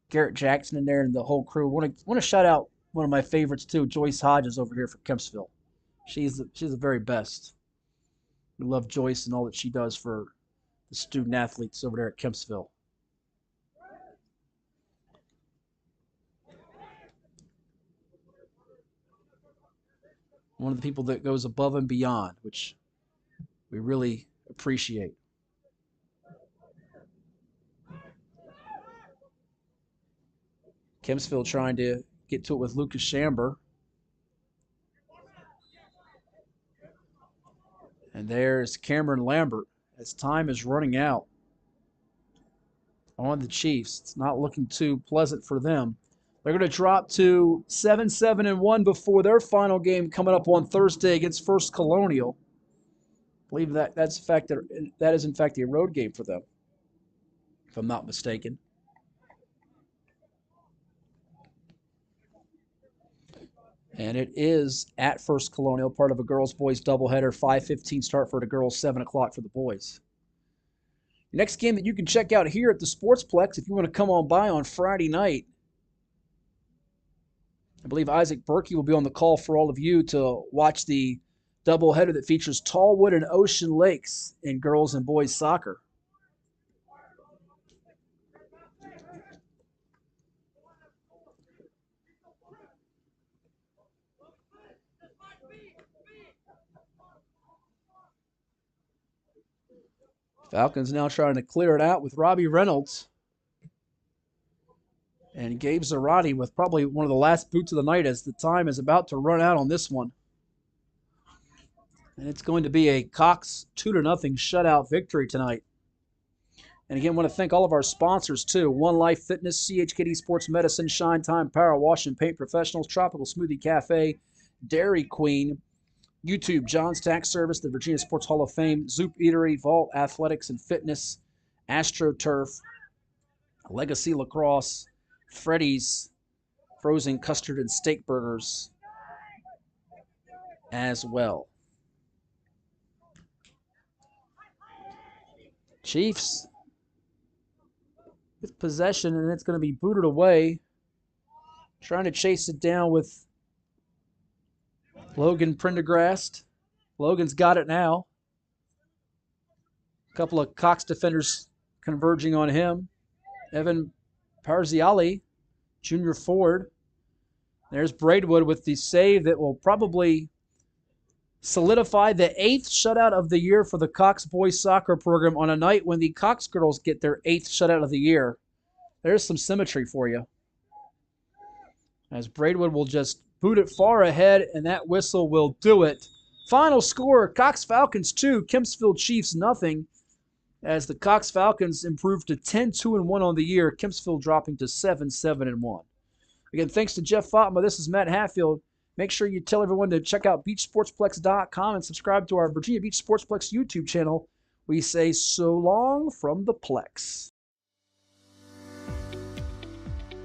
Garrett Jackson in there and the whole crew. Want to shout out one of my favorites, too, Joyce Hodges over here for Kempsville. She's the very best. We love Joyce and all that she does for the student athletes over there at Kempsville. One of the people that goes above and beyond, which we really appreciate. Kempsville trying to get to it with Lucas Shamber. And there's Cameron Lambert as time is running out on the Chiefs. It's not looking too pleasant for them. They're going to drop to 7-7-1 before their final game coming up on Thursday against First Colonial. believe that is in fact a road game for them, if I'm not mistaken. And it is at First Colonial, part of a girls-boys doubleheader, 5:15 start for the girls, 7 o'clock for the boys. The next game that you can check out here at the Sportsplex, if you want to come on by on Friday night, I believe Isaac Berkey will be on the call for all of you to watch the doubleheader that features Tallwood and Ocean Lakes in girls and boys soccer. Falcons now trying to clear it out with Robbie Reynolds. And Gabe Zarate with probably one of the last boots of the night as the time is about to run out on this one. And it's going to be a Cox 2-0 shutout victory tonight. And again, I want to thank all of our sponsors too. One Life Fitness, CHKD Sports Medicine, Shine Time Power Wash and Paint Professionals, Tropical Smoothie Cafe, Dairy Queen, YouTube, John's Tax Service, the Virginia Sports Hall of Fame, Zoop Eatery, Vault Athletics and Fitness, AstroTurf, Legacy Lacrosse, Freddy's, Frozen Custard and Steak Burgers as well. Chiefs with possession, and it's going to be booted away. Trying to chase it down with Logan Prendergast. Logan's got it now. A couple of Cox defenders converging on him. Evan Parziali, junior forward. There's Braidwood with the save that will probably solidify the 8th shutout of the year for the Cox boys soccer program on a night when the Cox girls get their 8th shutout of the year. There's some symmetry for you. As Braidwood will just boot it far ahead, and that whistle will do it. Final score, Cox Falcons 2, Kempsville Chiefs nothing. As the Cox Falcons improved to 10-2-1 on the year, Kempsville dropping to 7-7-1. Again, thanks to Jeff Fatma. This is Matt Hatfield. Make sure you tell everyone to check out beachsportsplex.com and subscribe to our Virginia Beach Sportsplex YouTube channel. We say so long from the Plex.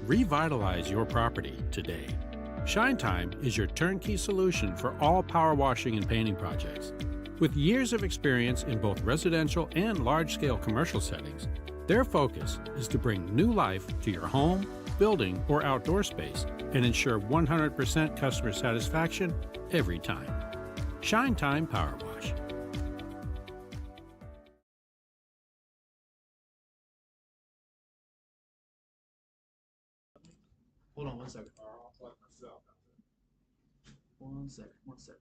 Revitalize your property today. Shine Time is your turnkey solution for all power washing and painting projects. With years of experience in both residential and large-scale commercial settings, their focus is to bring new life to your home, building, or outdoor space and ensure 100% customer satisfaction every time. Shine Time Power Wash. Hold on 1 second. 1 second.